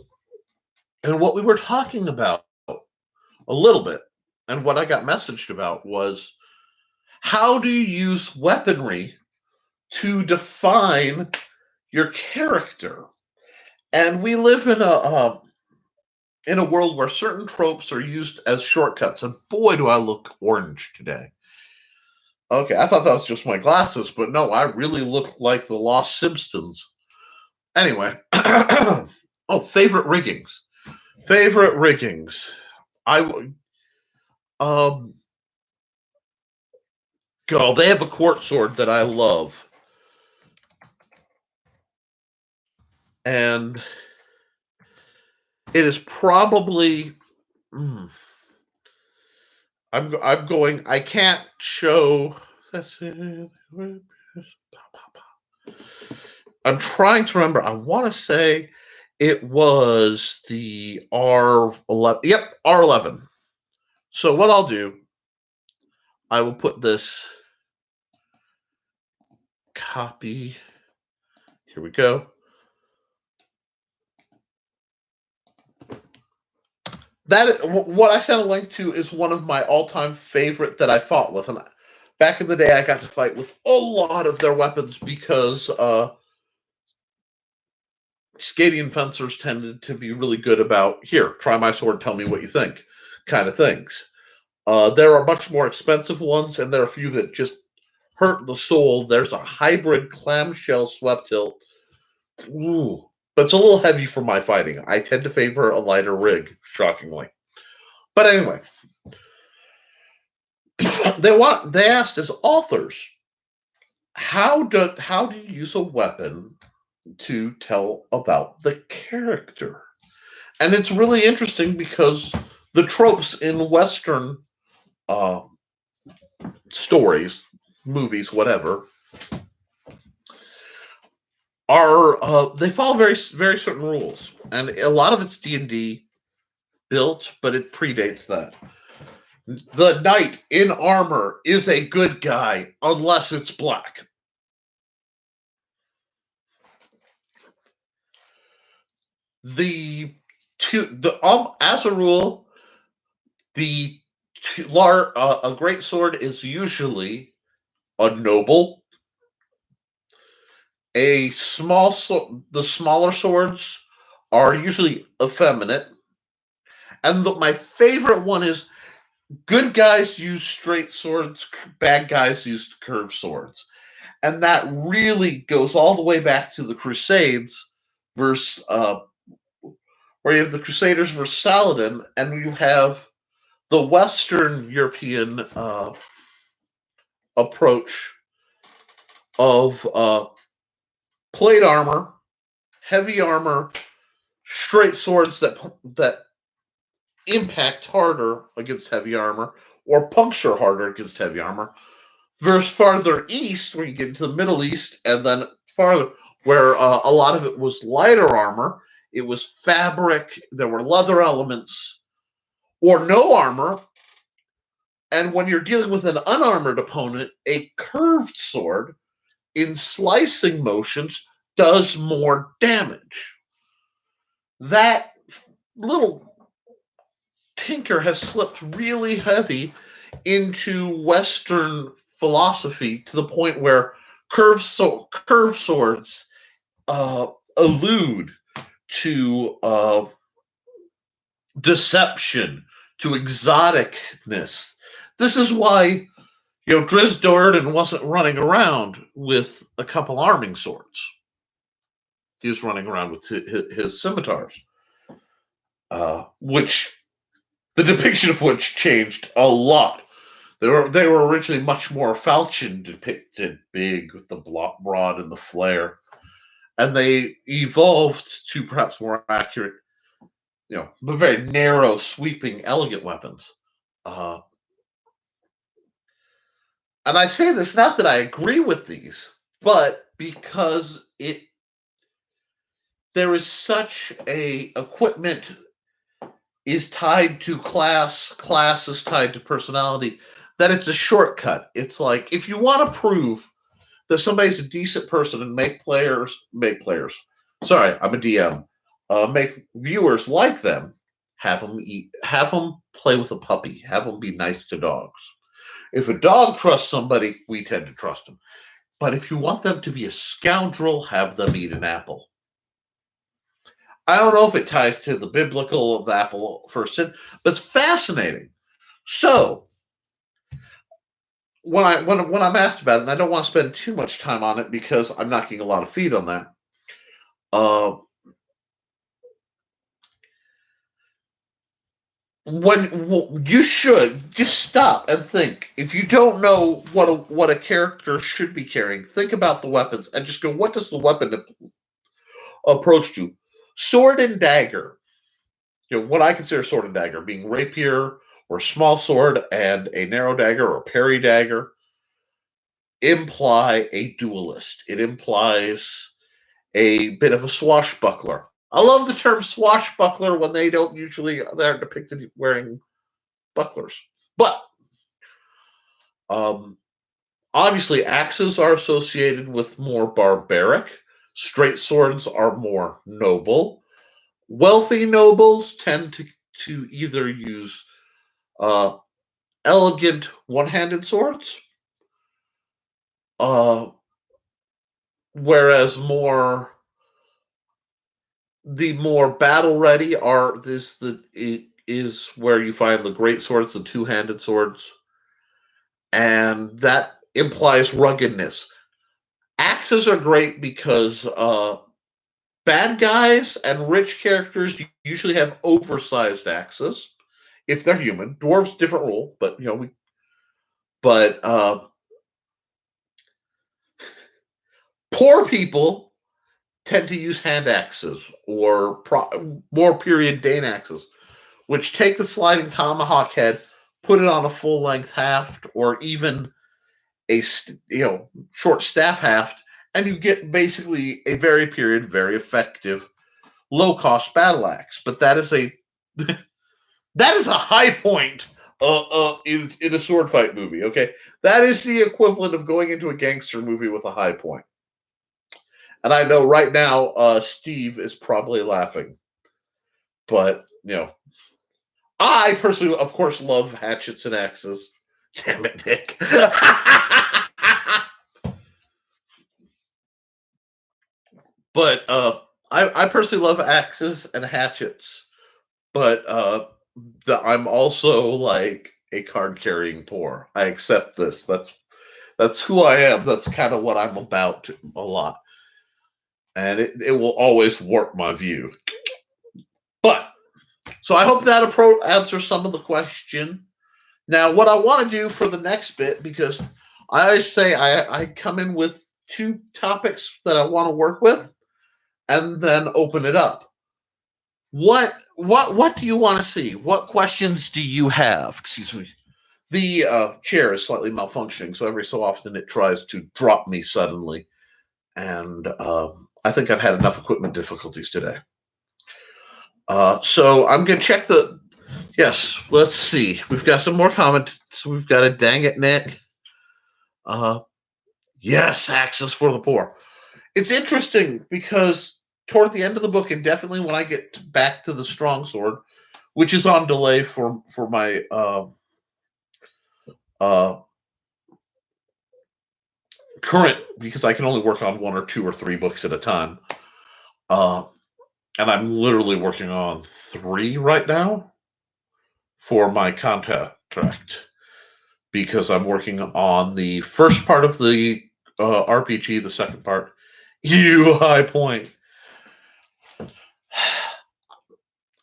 S1: and what we were talking about a little bit, and what I got messaged about was how do you use weaponry to define your character? And we live in a world where certain tropes are used as shortcuts. And boy, do I look orange today. Okay, I thought that was just my glasses, but no, I really look like the Lost Simpsons. Anyway, favorite riggings. They have a court sword that I love. And it is probably I can't show. I'm trying to remember. I want to say it was the R11. Yep, R11. So what I'll do, I will put this copy. Here we go. what I sent a link to is one of my all-time favorite that I fought with, and back in the day, I got to fight with a lot of their weapons because Scadian fencers tended to be really good about here, try my sword, tell me what you think, kind of things. There are much more expensive ones, and there are a few that just hurt the soul. There's a hybrid clamshell swept hilt. Ooh, but it's a little heavy for my fighting. I tend to favor a lighter rig, shockingly. But anyway, they asked as authors, how do you use a weapon to tell about the character? And it's really interesting because the tropes in Western uh, stories, movies, whatever, are they follow very certain rules, and a lot of it's D&D built, but it predates that. The knight in armor is a good guy unless it's black. As a rule, a great sword is usually a noble. The smaller swords are usually effeminate, and my favorite one is good guys use straight swords, bad guys use curved swords, and that really goes all the way back to the Crusades versus where you have the Crusaders versus Saladin, and you have the Western European approach of plate armor, heavy armor, straight swords that impact harder against heavy armor or puncture harder against heavy armor, versus farther east where you get into the Middle East, and then farther where a lot of it was lighter armor. It was fabric. There were leather elements or no armor. And when you're dealing with an unarmored opponent, a curved sword in slicing motions does more damage. That little tinker has slipped really heavy into Western philosophy to the point where curved swords allude to deception, to exoticness. This is why Drizzt Do'Urden wasn't running around with a couple arming swords. He was running around with his scimitars, which the depiction of which changed a lot. They were originally much more falchion depicted, big with the broad and the flare, and they evolved to perhaps more accurate, but very narrow, sweeping, elegant weapons. And I say this not that I agree with these, but because there is such a equipment is tied to class is tied to personality, that it's a shortcut. It's like, if you want to prove that somebody's a decent person and make players, sorry, I'm a DM, make viewers like them, have them play with a puppy, have them be nice to dogs. If a dog trusts somebody, we tend to trust them. But if you want them to be a scoundrel, have them eat an apple. I don't know if it ties to the biblical of the apple first sin, but it's fascinating. So when I'm asked about it, and I don't want to spend too much time on it because I'm not getting a lot of feed on that. When you should just stop and think. If you don't know what a character should be carrying, think about the weapons and just go, what does the weapon approach to? Sword and dagger. What I consider sword and dagger being rapier or small sword and a narrow dagger or parry dagger imply a duelist. It implies a bit of a swashbuckler. I love the term swashbuckler when they're depicted wearing bucklers. But obviously axes are associated with more barbaric. Straight swords are more noble. Wealthy nobles tend to either use uh, elegant one-handed swords, uh, whereas the more battle ready are this the it is where you find the great swords, the two-handed swords, and that implies ruggedness. Axes are great because bad guys and rich characters usually have oversized axes if they're human. Dwarves different rule, but but poor people tend to use hand axes or more period Dane axes, which take the sliding tomahawk head, put it on a full length haft, or even a short staff haft, and you get basically a very period, very effective, low cost battle axe. But that is a that is a high point in a sword fight movie. Okay, that is the equivalent of going into a gangster movie with a high point. And I know right now, Steve is probably laughing, but I personally, of course, love hatchets and axes. Damn it, Nick. But I personally love axes and hatchets, but I'm also like a card carrying poor. I accept this. That's who I am. That's kind of what I'm about a lot, and it will always warp my view. But so I hope that answers some of the question. Now, what I want to do for the next bit, because I always say I come in with two topics that I want to work with, and then open it up. What do you want to see? What questions do you have? Excuse me. The chair is slightly malfunctioning, so every so often it tries to drop me suddenly, and I think I've had enough equipment difficulties today. So I'm going to check the. Yes, let's see. We've got some more comments. So we've got a dang it, Nick. Yes, access for the poor. It's interesting because toward the end of the book, and definitely when I get back to the strong sword, which is on delay for my current, because I can only work on one or two or three books at a time. And I'm literally working on 3 right now for my contract, because I'm working on the first part of the RPG, the second part, High Point.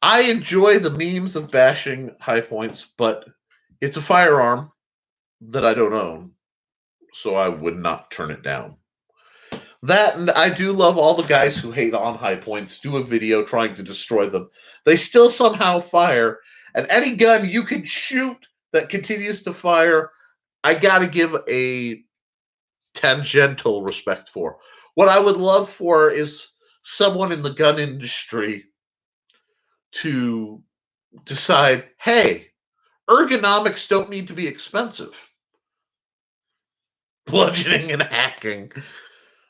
S1: I enjoy the memes of bashing high points, but it's a firearm that I don't own, so I would not turn it down. That, and I do love all the guys who hate on high points, do a video trying to destroy them. They still somehow fire, and any gun you can shoot that continues to fire, I gotta give a tangential respect for. What I would love for is someone in the gun industry to decide, hey, ergonomics don't need to be expensive. Bludgeoning and hacking.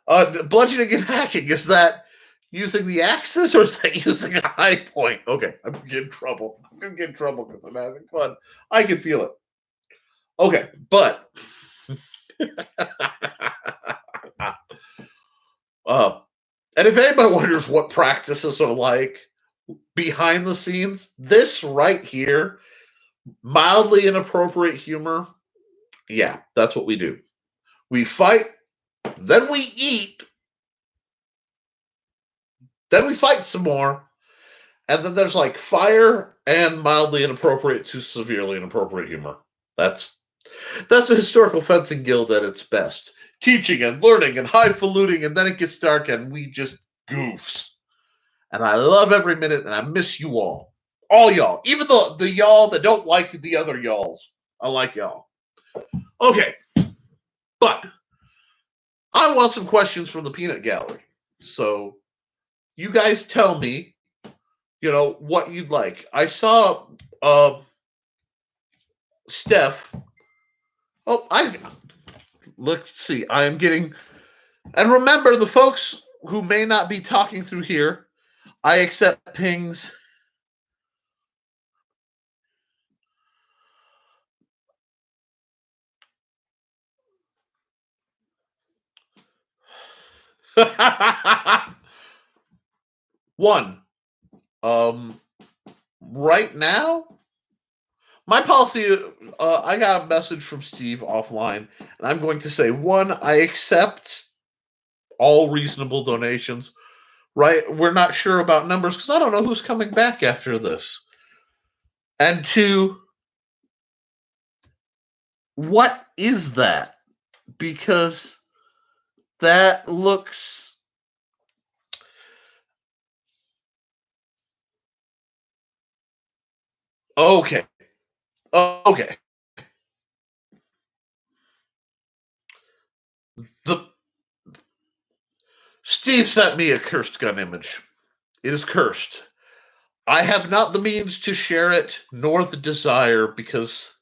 S1: Bludgeoning and hacking, is that using the axis or is that using a high point? Okay, I'm gonna get in trouble. I'm gonna get in trouble because I'm having fun. I can feel it. Okay, but and if anybody wonders what practices are like behind the scenes, this right here, mildly inappropriate humor, yeah, that's what we do. We fight, then we eat, then we fight some more, and then there's like fire and mildly inappropriate to severely inappropriate humor. That's the historical fencing guild at its best. Teaching and learning and highfalutin, and then it gets dark and we just goofs. And I love every minute, and I miss you all y'all, even the y'all that don't like the other y'alls. I like y'all. Okay, but I want some questions from the peanut gallery. So you guys tell me, what you'd like. I saw Steph. Oh, let's see. I am getting, and remember, the folks who may not be talking through here, I accept pings. One, right now, my policy, I got a message from Steve offline, and I'm going to say, one, I accept all reasonable donations. Right? We're not sure about numbers because I don't know who's coming back after this. And two, what is that? Because that looks okay. Okay. The Steve sent me a cursed gun image. It is cursed. I have not the means to share it, nor the desire, because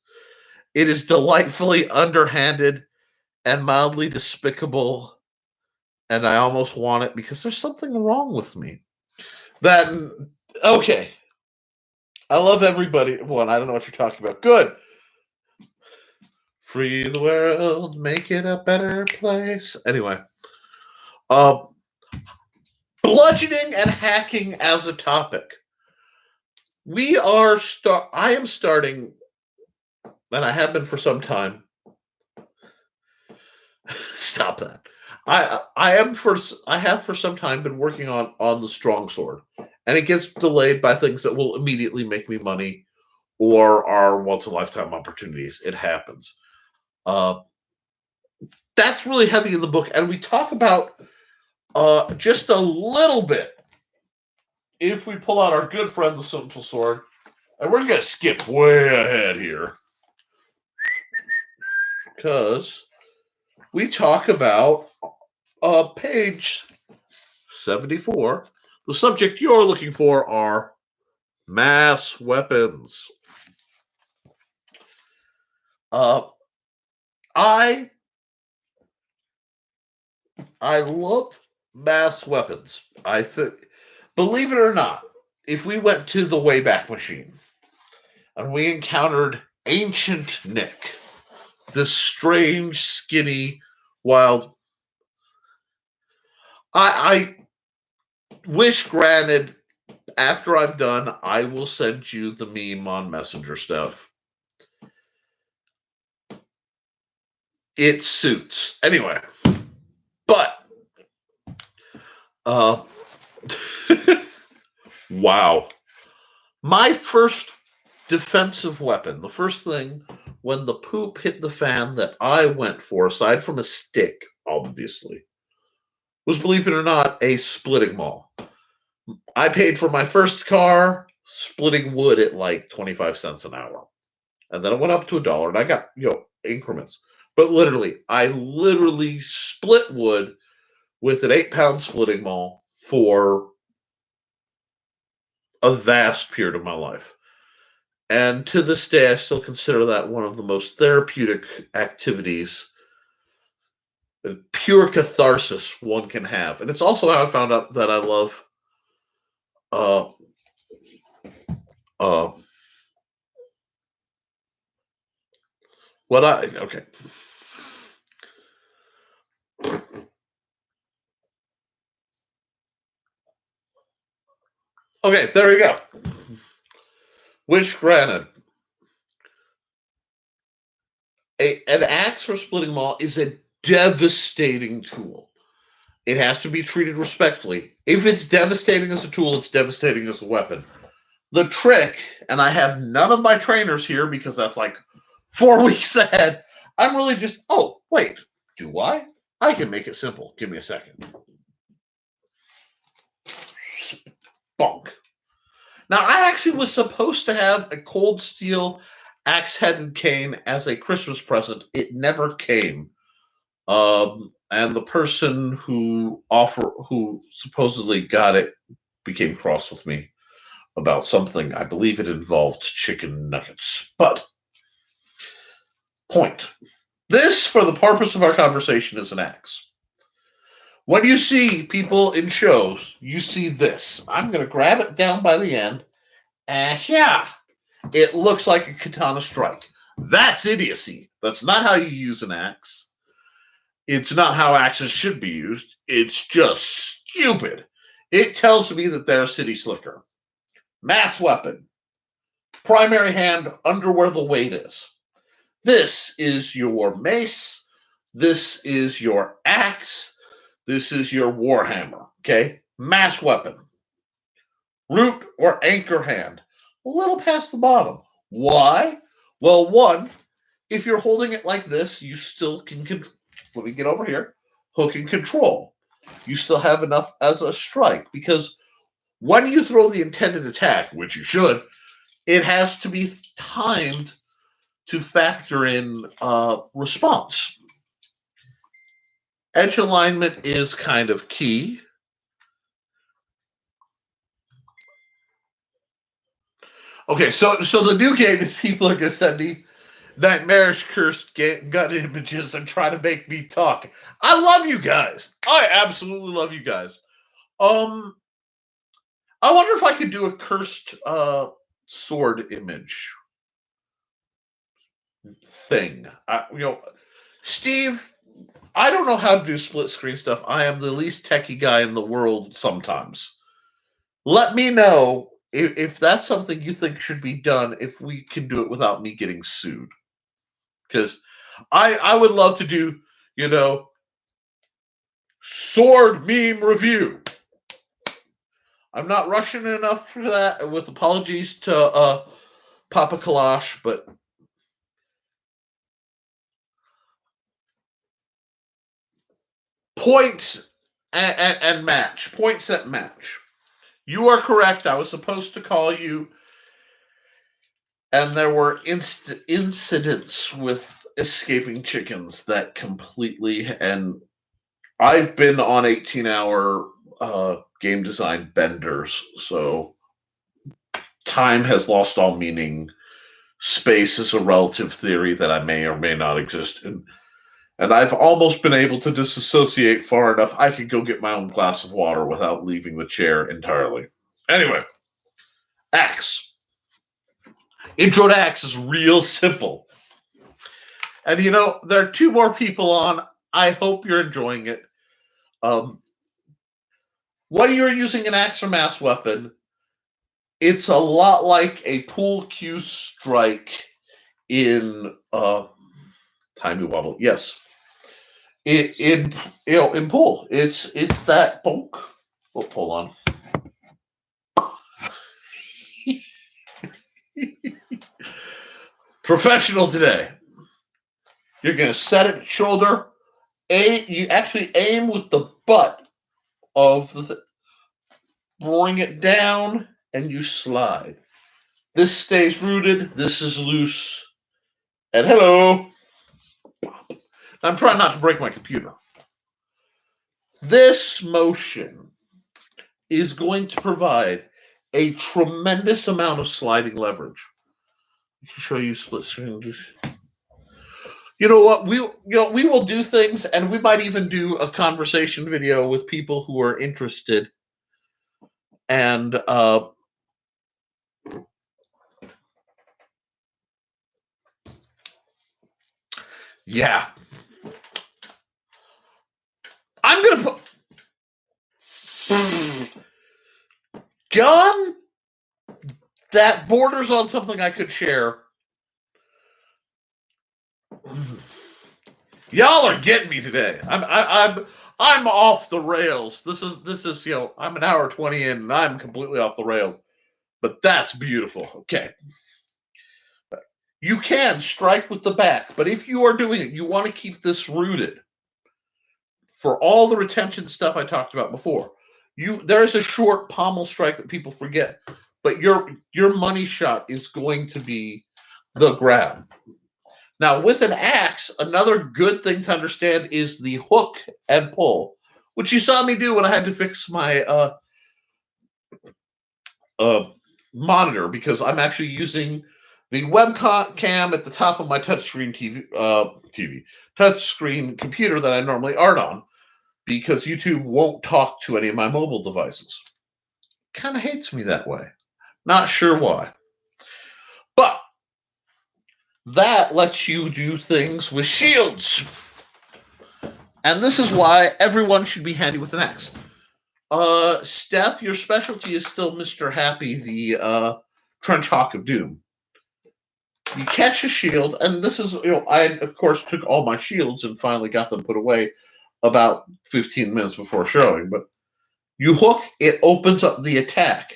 S1: it is delightfully underhanded and mildly despicable, and I almost want it because there's something wrong with me. That okay. I love everybody. One, I don't know what you're talking about. Good. Free the world, make it a better place. Anyway, uh, bludgeoning and hacking as a topic. I am starting, and I have been for some time. Stop that. I have for some time been working on the strong sword, and it gets delayed by things that will immediately make me money or are once in a lifetime opportunities. It happens. Uh, that's really heavy in the book, and we talk about just a little bit. If we pull out our good friend, the simple sword, and we're going to skip way ahead here because we talk about page 74. The subject you're looking for are mass weapons. Uh, I love mass weapons. I think, believe it or not, if we went to the Wayback Machine and we encountered Ancient Nick, this strange, skinny, wild. I wish, granted, after I'm done, I will send you the meme on Messenger stuff. It suits. Anyway, but uh, wow. My first defensive weapon, the first thing when the poop hit the fan that I went for, aside from a stick, obviously, was, believe it or not, a splitting maul. I paid for my first car splitting wood at like 25 cents an hour. And then it went up to $1 and I got, increments. But I literally split wood with an 8-pound splitting maul for a vast period of my life. And to this day, I still consider that one of the most therapeutic activities, pure catharsis one can have. And it's also how I found out that I love uh, uh, okay. Okay, there we go. Which, granted, an axe for splitting maul is a devastating tool. It has to be treated respectfully. If it's devastating as a tool, it's devastating as a weapon. The trick, and I have none of my trainers here because that's like 4 weeks ahead. I'm really just, oh, wait, do I? I can make it simple. Give me a second. Bonk. Now, I actually was supposed to have a cold steel axe-headed cane as a Christmas present. It never came. And the person who supposedly got it became cross with me about something. I believe it involved chicken nuggets. But point. This, for the purpose of our conversation, is an axe. When you see people in shows, you see this. I'm going to grab it down by the end. And yeah, it looks like a katana strike. That's idiocy. That's not how you use an axe. It's not how axes should be used. It's just stupid. It tells me that they're a city slicker. Mass weapon. Primary hand under where the weight is. This is your mace. This is your axe. This is your warhammer. Okay? Mass weapon. Root or anchor hand. A little past the bottom. Why? Well, one, if you're holding it like this, you still can let me get over here. Hook and control. You still have enough as a strike because when you throw the intended attack, which you should, it has to be timed to factor in response. Edge alignment is kind of key. Okay, so the new game is people are going to send me nightmarish cursed gun images and try to make me talk. I love you guys. I absolutely love you guys. I wonder if I could do a cursed sword image thing. Steve, I don't know how to do split screen stuff. I am the least techie guy in the world sometimes. Let me know if that's something you think should be done, if we can do it without me getting sued. Because I would love to do, sword meme review. I'm not Russian enough for that, with apologies to Papa Kalash, but point and match. Point set match. You are correct. I was supposed to call you, and there were incidents with escaping chickens that completely, and I've been on 18-hour game design benders, so time has lost all meaning. Space is a relative theory that I may or may not exist in. And I've almost been able to disassociate far enough I could go get my own glass of water without leaving the chair entirely. Anyway, Axe. Intro to Axe is real simple. And there are two more people on. I hope you're enjoying it. When you're using an axe or mass weapon, it's a lot like a pool cue strike in Timey Wobble. Yes. In pool. It's that bonk. Oh, hold on. Professional today. You're gonna set it shoulder. You actually aim with the butt of bring it down, and you slide. This stays rooted. This is loose. And hello. I'm trying not to break my computer. This motion is going to provide a tremendous amount of sliding leverage. I can show you split screen. You know what? We will do things, and we might even do a conversation video with people who are interested. And yeah, I'm gonna put John. That borders on something I could share. Y'all are getting me today. I'm off the rails. This is I'm an hour 20 in and I'm completely off the rails. But that's beautiful. Okay. You can strike with the back, but if you are doing it, you want to keep this rooted. For all the retention stuff I talked about before. There's a short pommel strike that people forget, but your money shot is going to be the grab. Now, with an axe, another good thing to understand is the hook and pull, which you saw me do when I had to fix my monitor, because I'm actually using the webcam at the top of my touchscreen touchscreen computer that I normally art on, because YouTube won't talk to any of my mobile devices. Kind of hates me that way. Not sure why. But that lets you do things with shields. And this is why everyone should be handy with an axe. Steph, your specialty is still Mr. Happy, the Trench Hawk of Doom. You catch a shield, and this is, I, of course, took all my shields and finally got them put away about 15 minutes before showing, but you hook, it opens up the attack.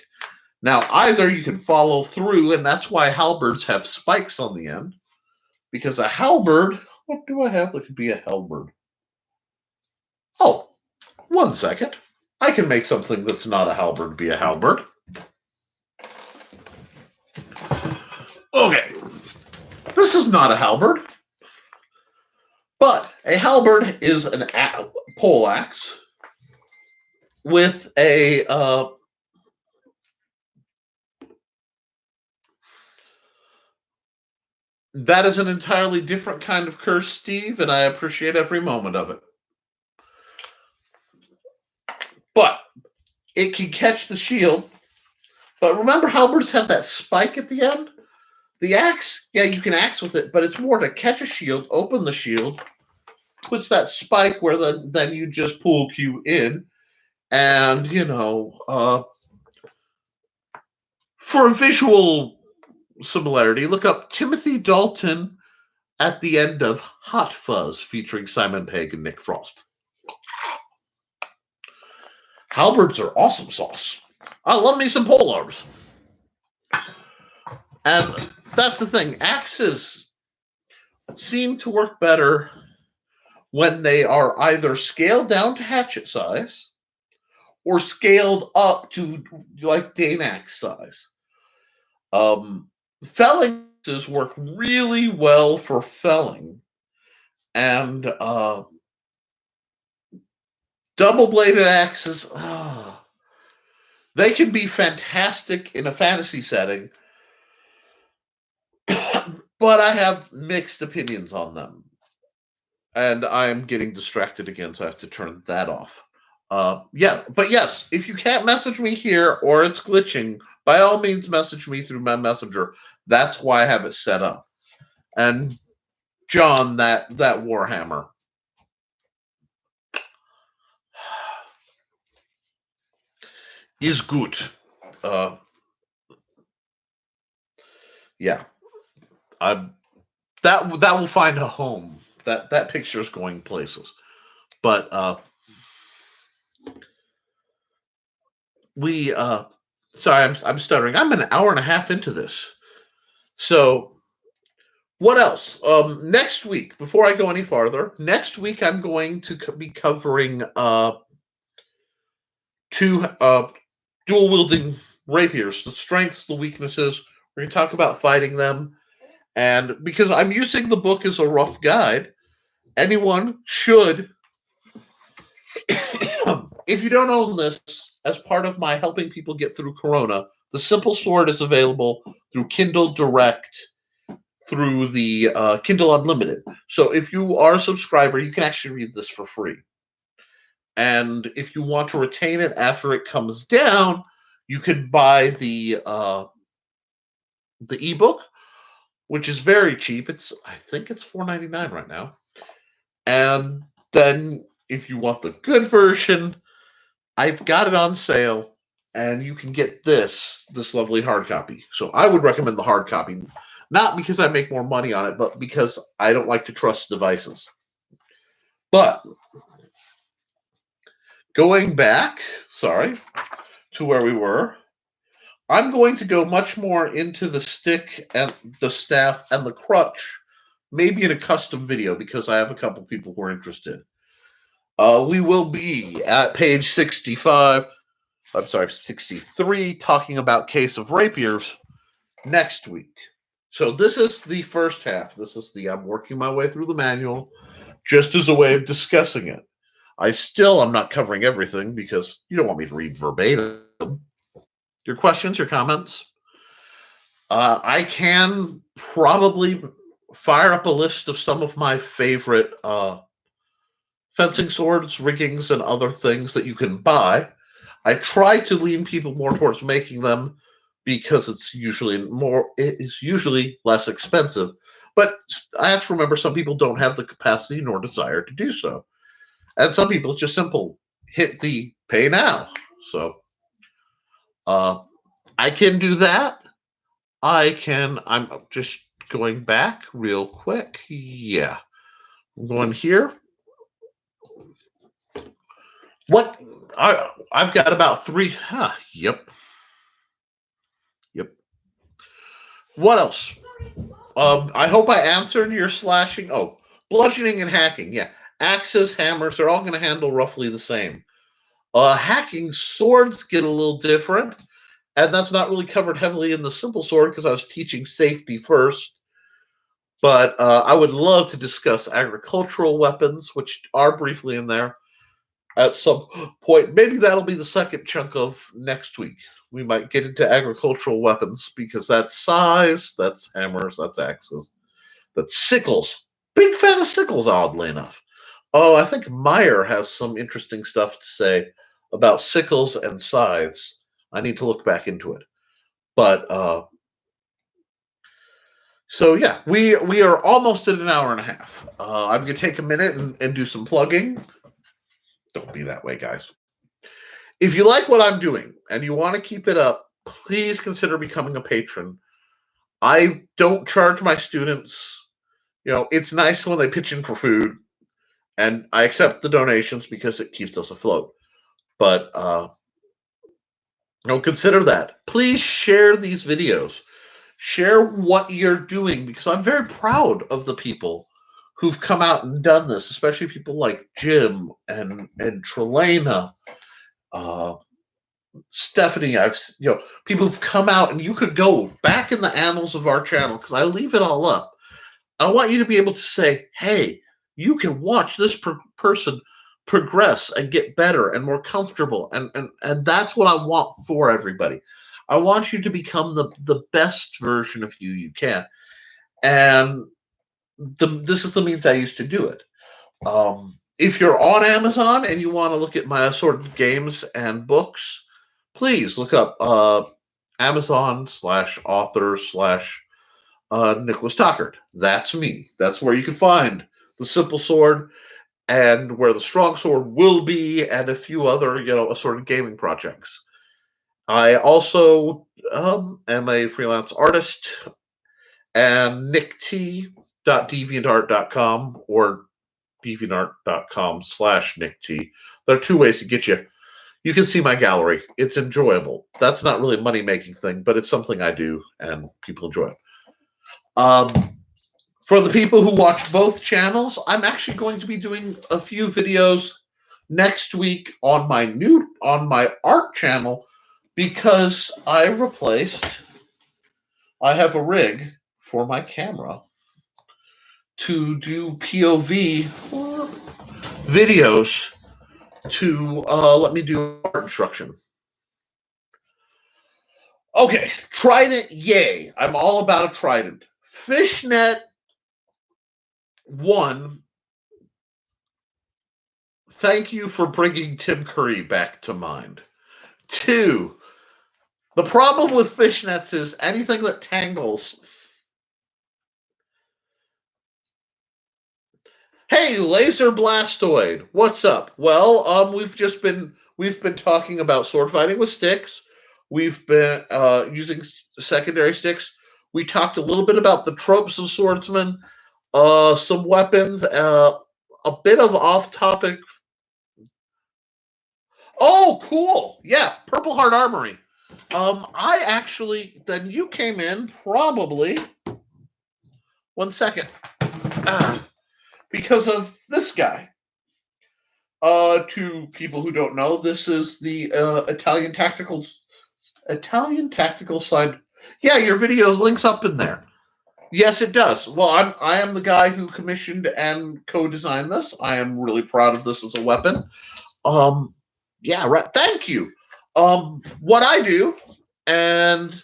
S1: Now, either you can follow through, and that's why halberds have spikes on the end, because a halberd, what do I have that could be a halberd? Oh, 1 second. I can make something that's not a halberd be a halberd. Okay, this is not a halberd, but a halberd is an pole axe with a that is an entirely different kind of curse, Steve, and I appreciate every moment of it. But it can catch the shield. But remember, halberds have that spike at the end? The axe, yeah, you can axe with it, but it's more to catch a shield, open the shield, puts that spike where then you just pull Q in, and, for a visual similarity, look up Timothy Dalton at the end of Hot Fuzz featuring Simon Pegg and Nick Frost. Halberds are awesome sauce. I love me some polearms. And that's the thing. Axes seem to work better when they are either scaled down to hatchet size or scaled up to like Dane axe size. Felling axes work really well for felling, and double-bladed axes, they can be fantastic in a fantasy setting, but I have mixed opinions on them. And I am getting distracted again, so I have to turn that off. Yeah, but yes, if you can't message me here or it's glitching, by all means message me through my messenger. That's why I have it set up. And John, that Warhammer. Is good. Yeah. That will find a home. That picture is going places. But sorry, I'm stuttering. I'm an hour and a half into this. So what else? Next week, before I go any farther, next week I'm going to be covering two dual wielding rapiers, the strengths, the weaknesses. We're going to talk about fighting them. And because I'm using the book as a rough guide, anyone should, if you don't own this, as part of my helping people get through Corona, the Simple Sword is available through Kindle Direct, through the Kindle Unlimited. So if you are a subscriber, you can actually read this for free. And if you want to retain it after it comes down, you can buy the ebook, which is very cheap. I think it's $4.99 right now. And then if you want the good version, I've got it on sale, and you can get this lovely hard copy. So I would recommend the hard copy, not because I make more money on it, but because I don't like to trust devices. But going back, to where we were, I'm going to go much more into the stick and the staff and the crutch, maybe in a custom video, because I have a couple people who are interested. We will be at page 63, talking about Case of Rapiers next week. So this is the first half. I'm working my way through the manual just as a way of discussing it. I'm not covering everything because you don't want me to read verbatim. Your questions, your comments? I can probably fire up a list of some of my favorite fencing swords, riggings, and other things that you can buy. I try to lean people more towards making them because it is usually less expensive. But I have to remember some people don't have the capacity nor desire to do so. And some people, it's just simple. Hit the pay now. So I can do that. I'm just going back real quick. Yeah. I'm going here. What? I've got about three. Huh. Yep. Yep. What else? I hope I answered your slashing. Oh, bludgeoning and hacking. Yeah. Axes, hammers, they're all going to handle roughly the same. Hacking swords get a little different, and that's not really covered heavily in the simple sword because I was teaching safety first. But I would love to discuss agricultural weapons, which are briefly in there at some point. Maybe that'll be the second chunk of next week. We might get into agricultural weapons because that's size, that's hammers, that's axes, that's sickles. Big fan of sickles, oddly enough. Oh, I think Meyer has some interesting stuff to say about sickles and scythes. I need to look back into it. But so yeah, we are almost at an hour and a half. I'm gonna take a minute and do some plugging. Don't be that way, guys. If you like what I'm doing and you want to keep it up, please consider becoming a patron. I don't charge my students. It's nice when they pitch in for food, and I accept the donations because it keeps us afloat. But consider that. Please share these videos. Share what you're doing because I'm very proud of the people who've come out and done this, especially people like Jim and Trelena, uh, Stephanie. People who've come out, and you could go back in the annals of our channel because I leave it all up. I want you to be able to say, "Hey, you can watch this person progress and get better and more comfortable," and that's what I want for everybody. I want you to become the best version of you can, and this is the means I used to do it. If you're on Amazon and you want to look at my assorted games and books, please look up Amazon/author/ Nicholas Tockard. That's me. That's where you can find the simple sword and where the strong sword will be, and a few other assorted gaming projects. I also am a freelance artist, and nickt.deviantart.com or deviantart.com/nickt. There are two ways to get you. You can see my gallery. It's enjoyable. That's not really a money-making thing, but it's something I do, and people enjoy it. For the people who watch both channels, I'm actually going to be doing a few videos next week on my art channel because I have a rig for my camera to do POV videos to let me do art instruction. Okay, Trident, yay. I'm all about a Trident. Fishnet, one, thank you for bringing Tim Curry back to mind. Two, the problem with fishnets is anything that tangles. Hey, Laser Blastoid, what's up? Well, we've been talking about sword fighting with sticks. We've been using secondary sticks. We talked a little bit about the tropes of swordsmen, some weapons, a bit of off-topic. Oh, cool! Yeah, Purple Heart Armory. Then you came in probably 1 second. Because of this guy. To people who don't know, this is the Italian tactical side. Yeah, your videos links up in there. Yes, it does. Well, I am the guy who commissioned and co-designed this. I am really proud of this as a weapon. Yeah, right. Thank you. What I do, and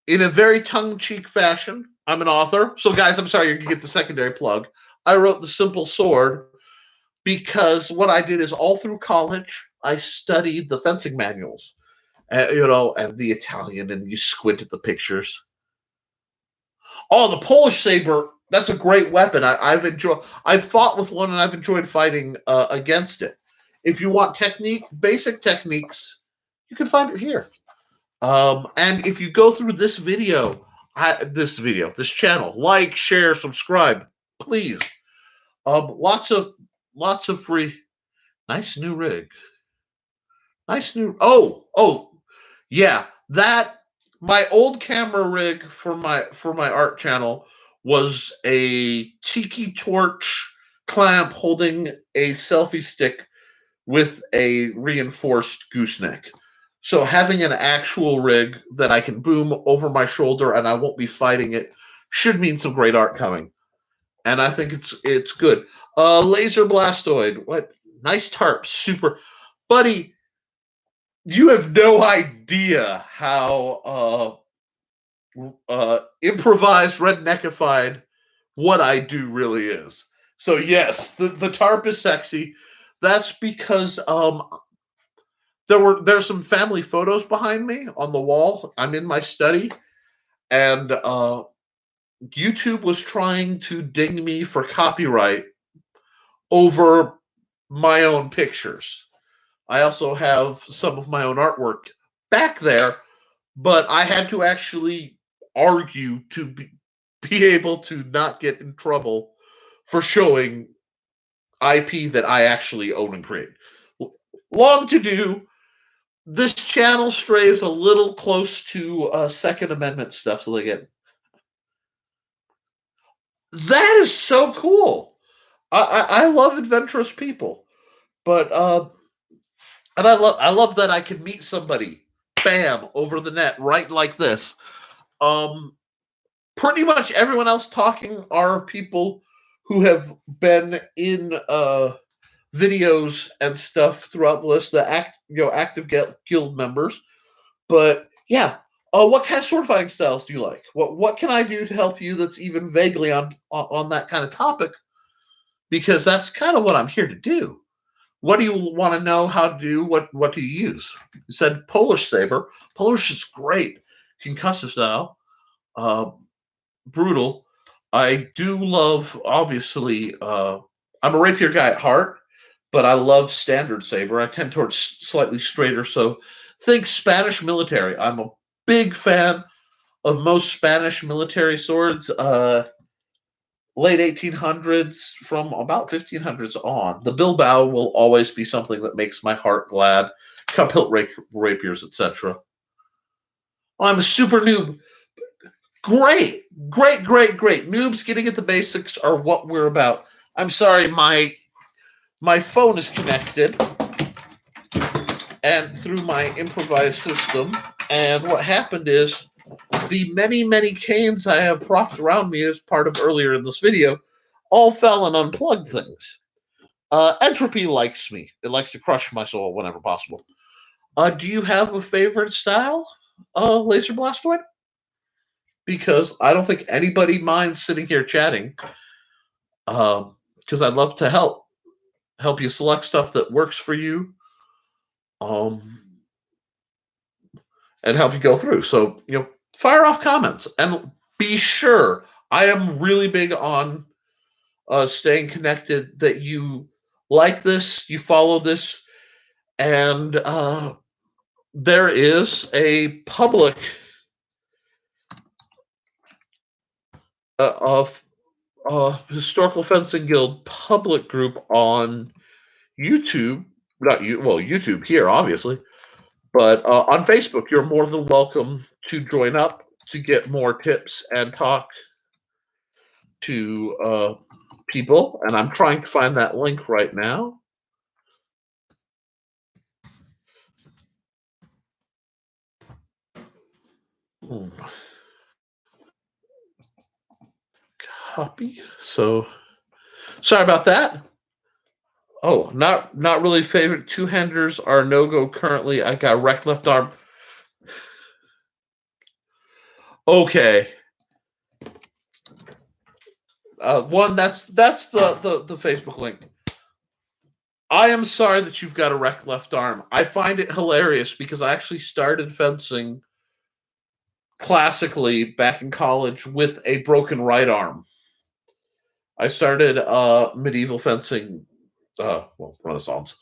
S1: in a very tongue-in-cheek fashion, I'm an author. So, guys, I'm sorry, you can get the secondary plug. I wrote The Simple Sword because what I did is all through college, I studied the fencing manuals, and the Italian, and you squint at the pictures. Oh, the Polish saber. that's a great weapon. I've fought with one and I've enjoyed fighting against it. If you want basic techniques, you can find it here. And if you go through this channel, like, share, subscribe, please. Lots of free. Nice new rig. Nice new. Oh, yeah. That my old camera rig for my art channel was a tiki torch clamp holding a selfie stick with a reinforced gooseneck. So having an actual rig that I can boom over my shoulder and I won't be fighting it should mean some great art coming. And I think it's good. Laser Blastoid, what nice tarp, super buddy. You have no idea how improvised, redneckified what I do really is. So yes, the tarp is sexy. That's because there's some family photos behind me on the wall. I'm in my study, and YouTube was trying to ding me for copyright over my own pictures. I also have some of my own artwork back there, but I had to actually argue to be able to not get in trouble for showing IP that I actually own and create. Long to do. This channel strays a little close to Second Amendment stuff, so they get. That is so cool. I love adventurous people, but and I love that I can meet somebody, bam, over the net, right like this. Pretty much everyone else talking are people who have been in videos and stuff throughout the list, the active guild members. But yeah, what kind of sword fighting styles do you like? What can I do to help you that's even vaguely on that kind of topic? Because that's kind of what I'm here to do. What do you want to know how to do? What do you use? You said Polish saber. Polish is great. Concussive style. Uh, Brutal. I do love, obviously, I'm a rapier guy at heart, but I love standard saber. I tend towards slightly straighter, so think Spanish military. I'm a big fan of most Spanish military swords. Late 1800s from about 1500s on. The Bilbao will always be something that makes my heart glad. Cup hilt rapiers, etc. I'm a super noob. Great. Noobs getting at the basics are what we're about. I'm sorry, my phone is connected and through my improvised system. And what happened is the many canes I have propped around me as part of earlier in this video all fell and unplugged things. Entropy likes me. It likes to crush my soul whenever possible. Do you have a favorite style, Laser Blastoid? Because I don't think anybody minds sitting here chatting. Because I'd love to help you select stuff that works for you, and help you go through. So fire off comments and be sure. I am really big on staying connected. That you like this, you follow this, and there is a public of Historical Fencing Guild public group on YouTube. Not you, well, YouTube here, obviously, but on Facebook, you're more than welcome to join up to get more tips and talk to people. And I'm trying to find that link right now. Copy. So sorry about that. Oh, not really favorite. Two-handers are no-go currently. I got wrecked left arm. Okay. One that's the Facebook link. I am sorry that you've got a wrecked left arm. I find it hilarious because I actually started fencing classically back in college with a broken right arm. I started medieval fencing, Renaissance,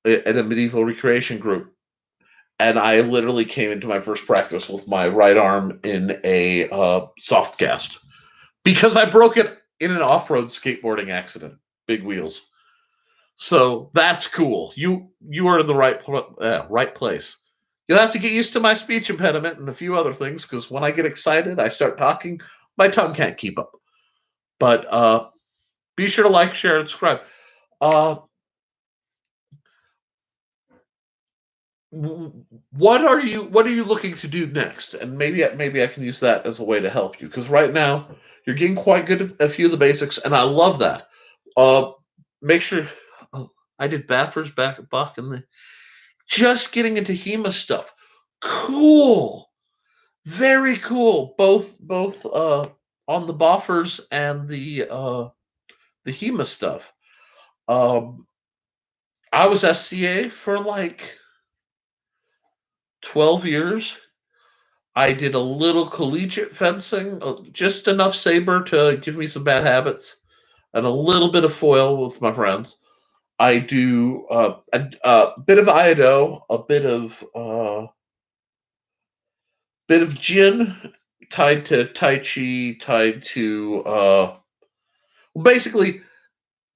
S1: in a medieval recreation group, and I literally came into my first practice with my right arm in a soft cast because I broke it in an off-road skateboarding accident, big wheels. So that's cool. You are in the right place. You'll have to get used to my speech impediment and a few other things because when I get excited, I start talking. My tongue can't keep up. But be sure to like, share, and subscribe. Uh, what are you looking to do next? And maybe I can use that as a way to help you because right now you're getting quite good at a few of the basics, and I love that. Uh, make sure I did Baffers back in the just getting into HEMA stuff. Cool, very cool. Both on the Boffers and the HEMA stuff. Um, I was SCA for like 12 years. I did a little collegiate fencing, just enough saber to give me some bad habits, and a little bit of foil with my friends. I do a bit of Iaido, a bit of Jin, tied to Tai Chi, tied to basically.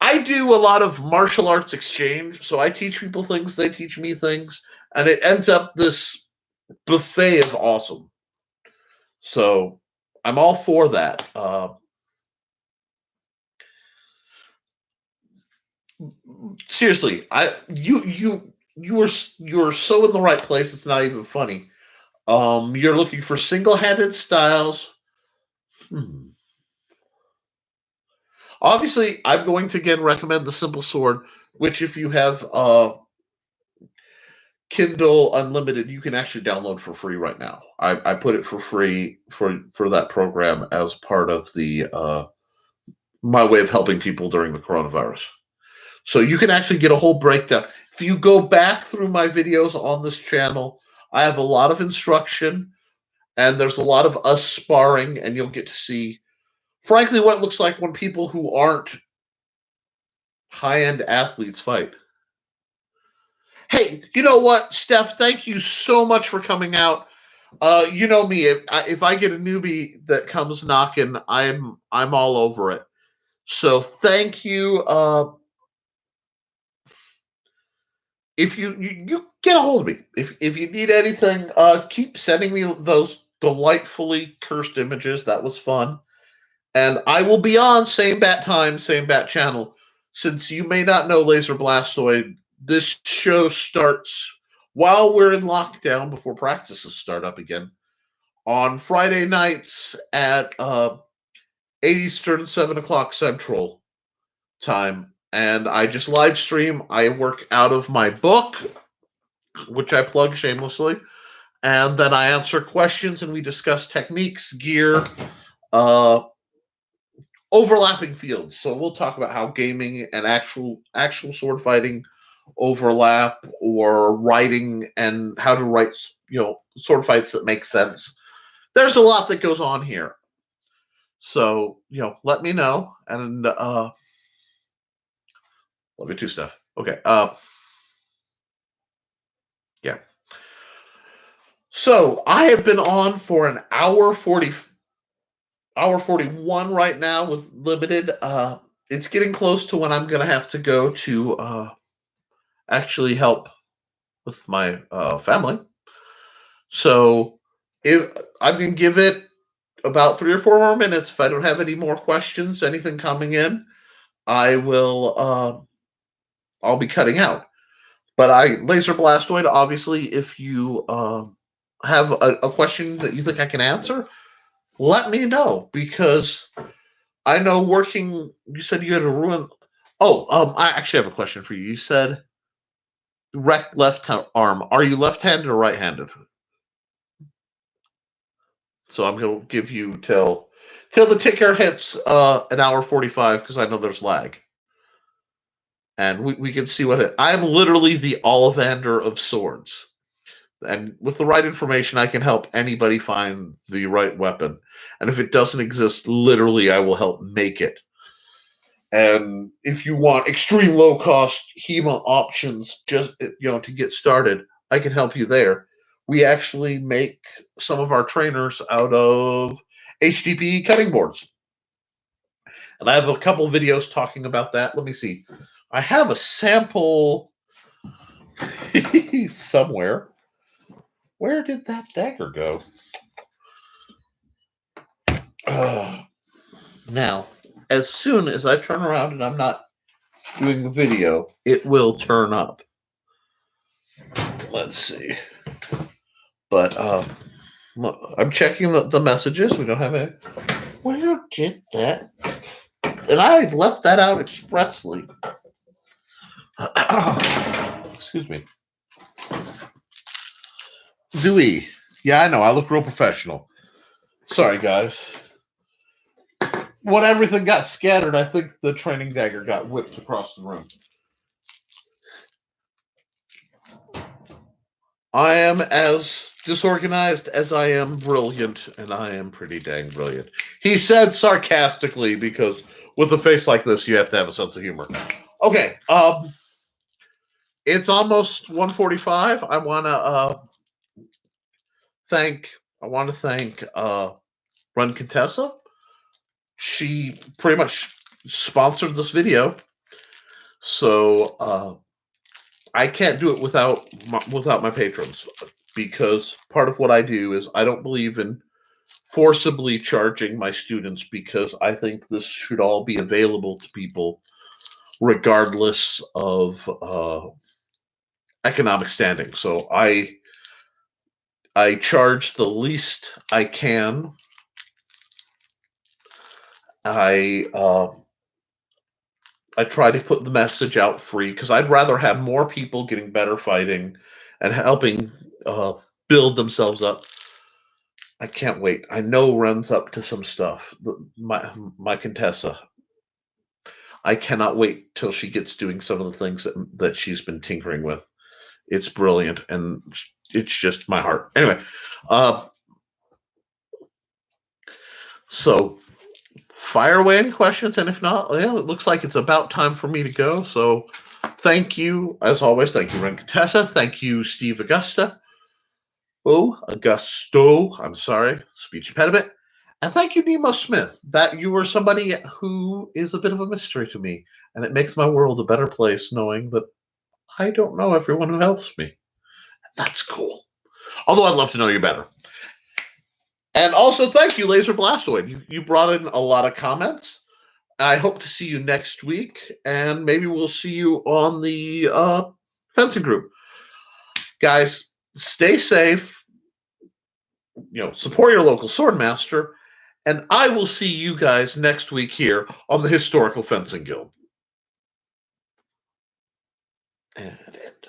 S1: I do a lot of martial arts exchange, so I teach people things, they teach me things, and it ends up this buffet of awesome. So I'm all for that. Seriously, you're so in the right place. It's not even funny. You're looking for single-handed styles. Hmm. Obviously, I'm going to again recommend the Simple Sword, which if you have Kindle Unlimited, you can actually download for free right now. I put it for free for that program as part of the my way of helping people during the coronavirus. So you can actually get a whole breakdown. If you go back through my videos on this channel, I have a lot of instruction and there's a lot of us sparring, and you'll get to see, frankly, what it looks like when people who aren't high end athletes fight. Hey, you know what, Steph? Thank you so much for coming out. You know me. If I get a newbie that comes knocking, I'm all over it. So thank you. If you get a hold of me if you need anything, keep sending me those delightfully cursed images. That was fun, and I will be on same bat time, same bat channel. Since you may not know Laser Blastoid, this show starts while we're in lockdown before practices start up again on Friday nights at 8 Eastern, 7 o'clock Central time. And I just live stream. I work out of my book, which I plug shamelessly, and then I answer questions and we discuss techniques, gear, uh, overlapping fields. So we'll talk about how gaming and actual sword fighting overlap, or writing and how to write, sword fights that make sense. There's a lot that goes on here. So, let me know, and love you too, Steph. Okay. Yeah. So I have been on for an hour 41 right now with limited. It's getting close to when I'm gonna have to go to actually help with my family. So if I'm gonna give it about 3 or 4 more minutes, if I don't have any more questions, anything coming in, I will. I'll be cutting out. But Laser Blastoid, obviously, if you have a question that you think I can answer, let me know, because I know working. You said you had a ruin. Oh, I actually have a question for you. You said wrecked left arm. Are you left-handed or right-handed? So I'm gonna give you till the ticker hits an hour 45, because I know there's lag, and we can see what I'm literally the Ollivander of swords. And with the right information, I can help anybody find the right weapon. And if it doesn't exist, literally, I will help make it. And if you want extreme low cost HEMA options, just to get started, I can help you there. We actually make some of our trainers out of HDPE cutting boards, and I have a couple videos talking about that. Let me see. I have a sample somewhere. Where did that dagger go? Now, as soon as I turn around and I'm not doing the video, it will turn up. Let's see. But look, I'm checking the messages. We don't have any. Where did that? And I left that out expressly. Excuse me. Dewey. Yeah, I know. I look real professional. Sorry, guys. When everything got scattered, I think the training dagger got whipped across the room. I am as disorganized as I am brilliant, and I am pretty dang brilliant. He said sarcastically, because with a face like this, you have to have a sense of humor. Okay, it's almost 1:45. I want to thank Run Contessa. She pretty much sponsored this video, so I can't do it without my patrons, because part of what I do is I don't believe in forcibly charging my students, because I think this should all be available to people regardless of economic standing. So I charge the least I can. I try to put the message out free, because I'd rather have more people getting better fighting and helping build themselves up. I can't wait. I know Run's up to some stuff. My Contessa. I cannot wait till she gets doing some of the things that she's been tinkering with. It's brilliant, and it's just my heart. Anyway, so fire away any questions, and if not, well, it looks like it's about time for me to go. So thank you, as always. Thank you, Ren Contessa. Thank you, Steve Augusto. I'm sorry, speech impediment. And thank you, Nemo Smith. That you were somebody who is a bit of a mystery to me, and it makes my world a better place knowing that I don't know everyone who helps me. That's cool. Although I'd love to know you better. And also, thank you, Laser Blastoid. You brought in a lot of comments. I hope to see you next week, and maybe we'll see you on the fencing group. Guys, stay safe. Support your local swordmaster, and I will see you guys next week here on the Historical Fencing Guild. And end.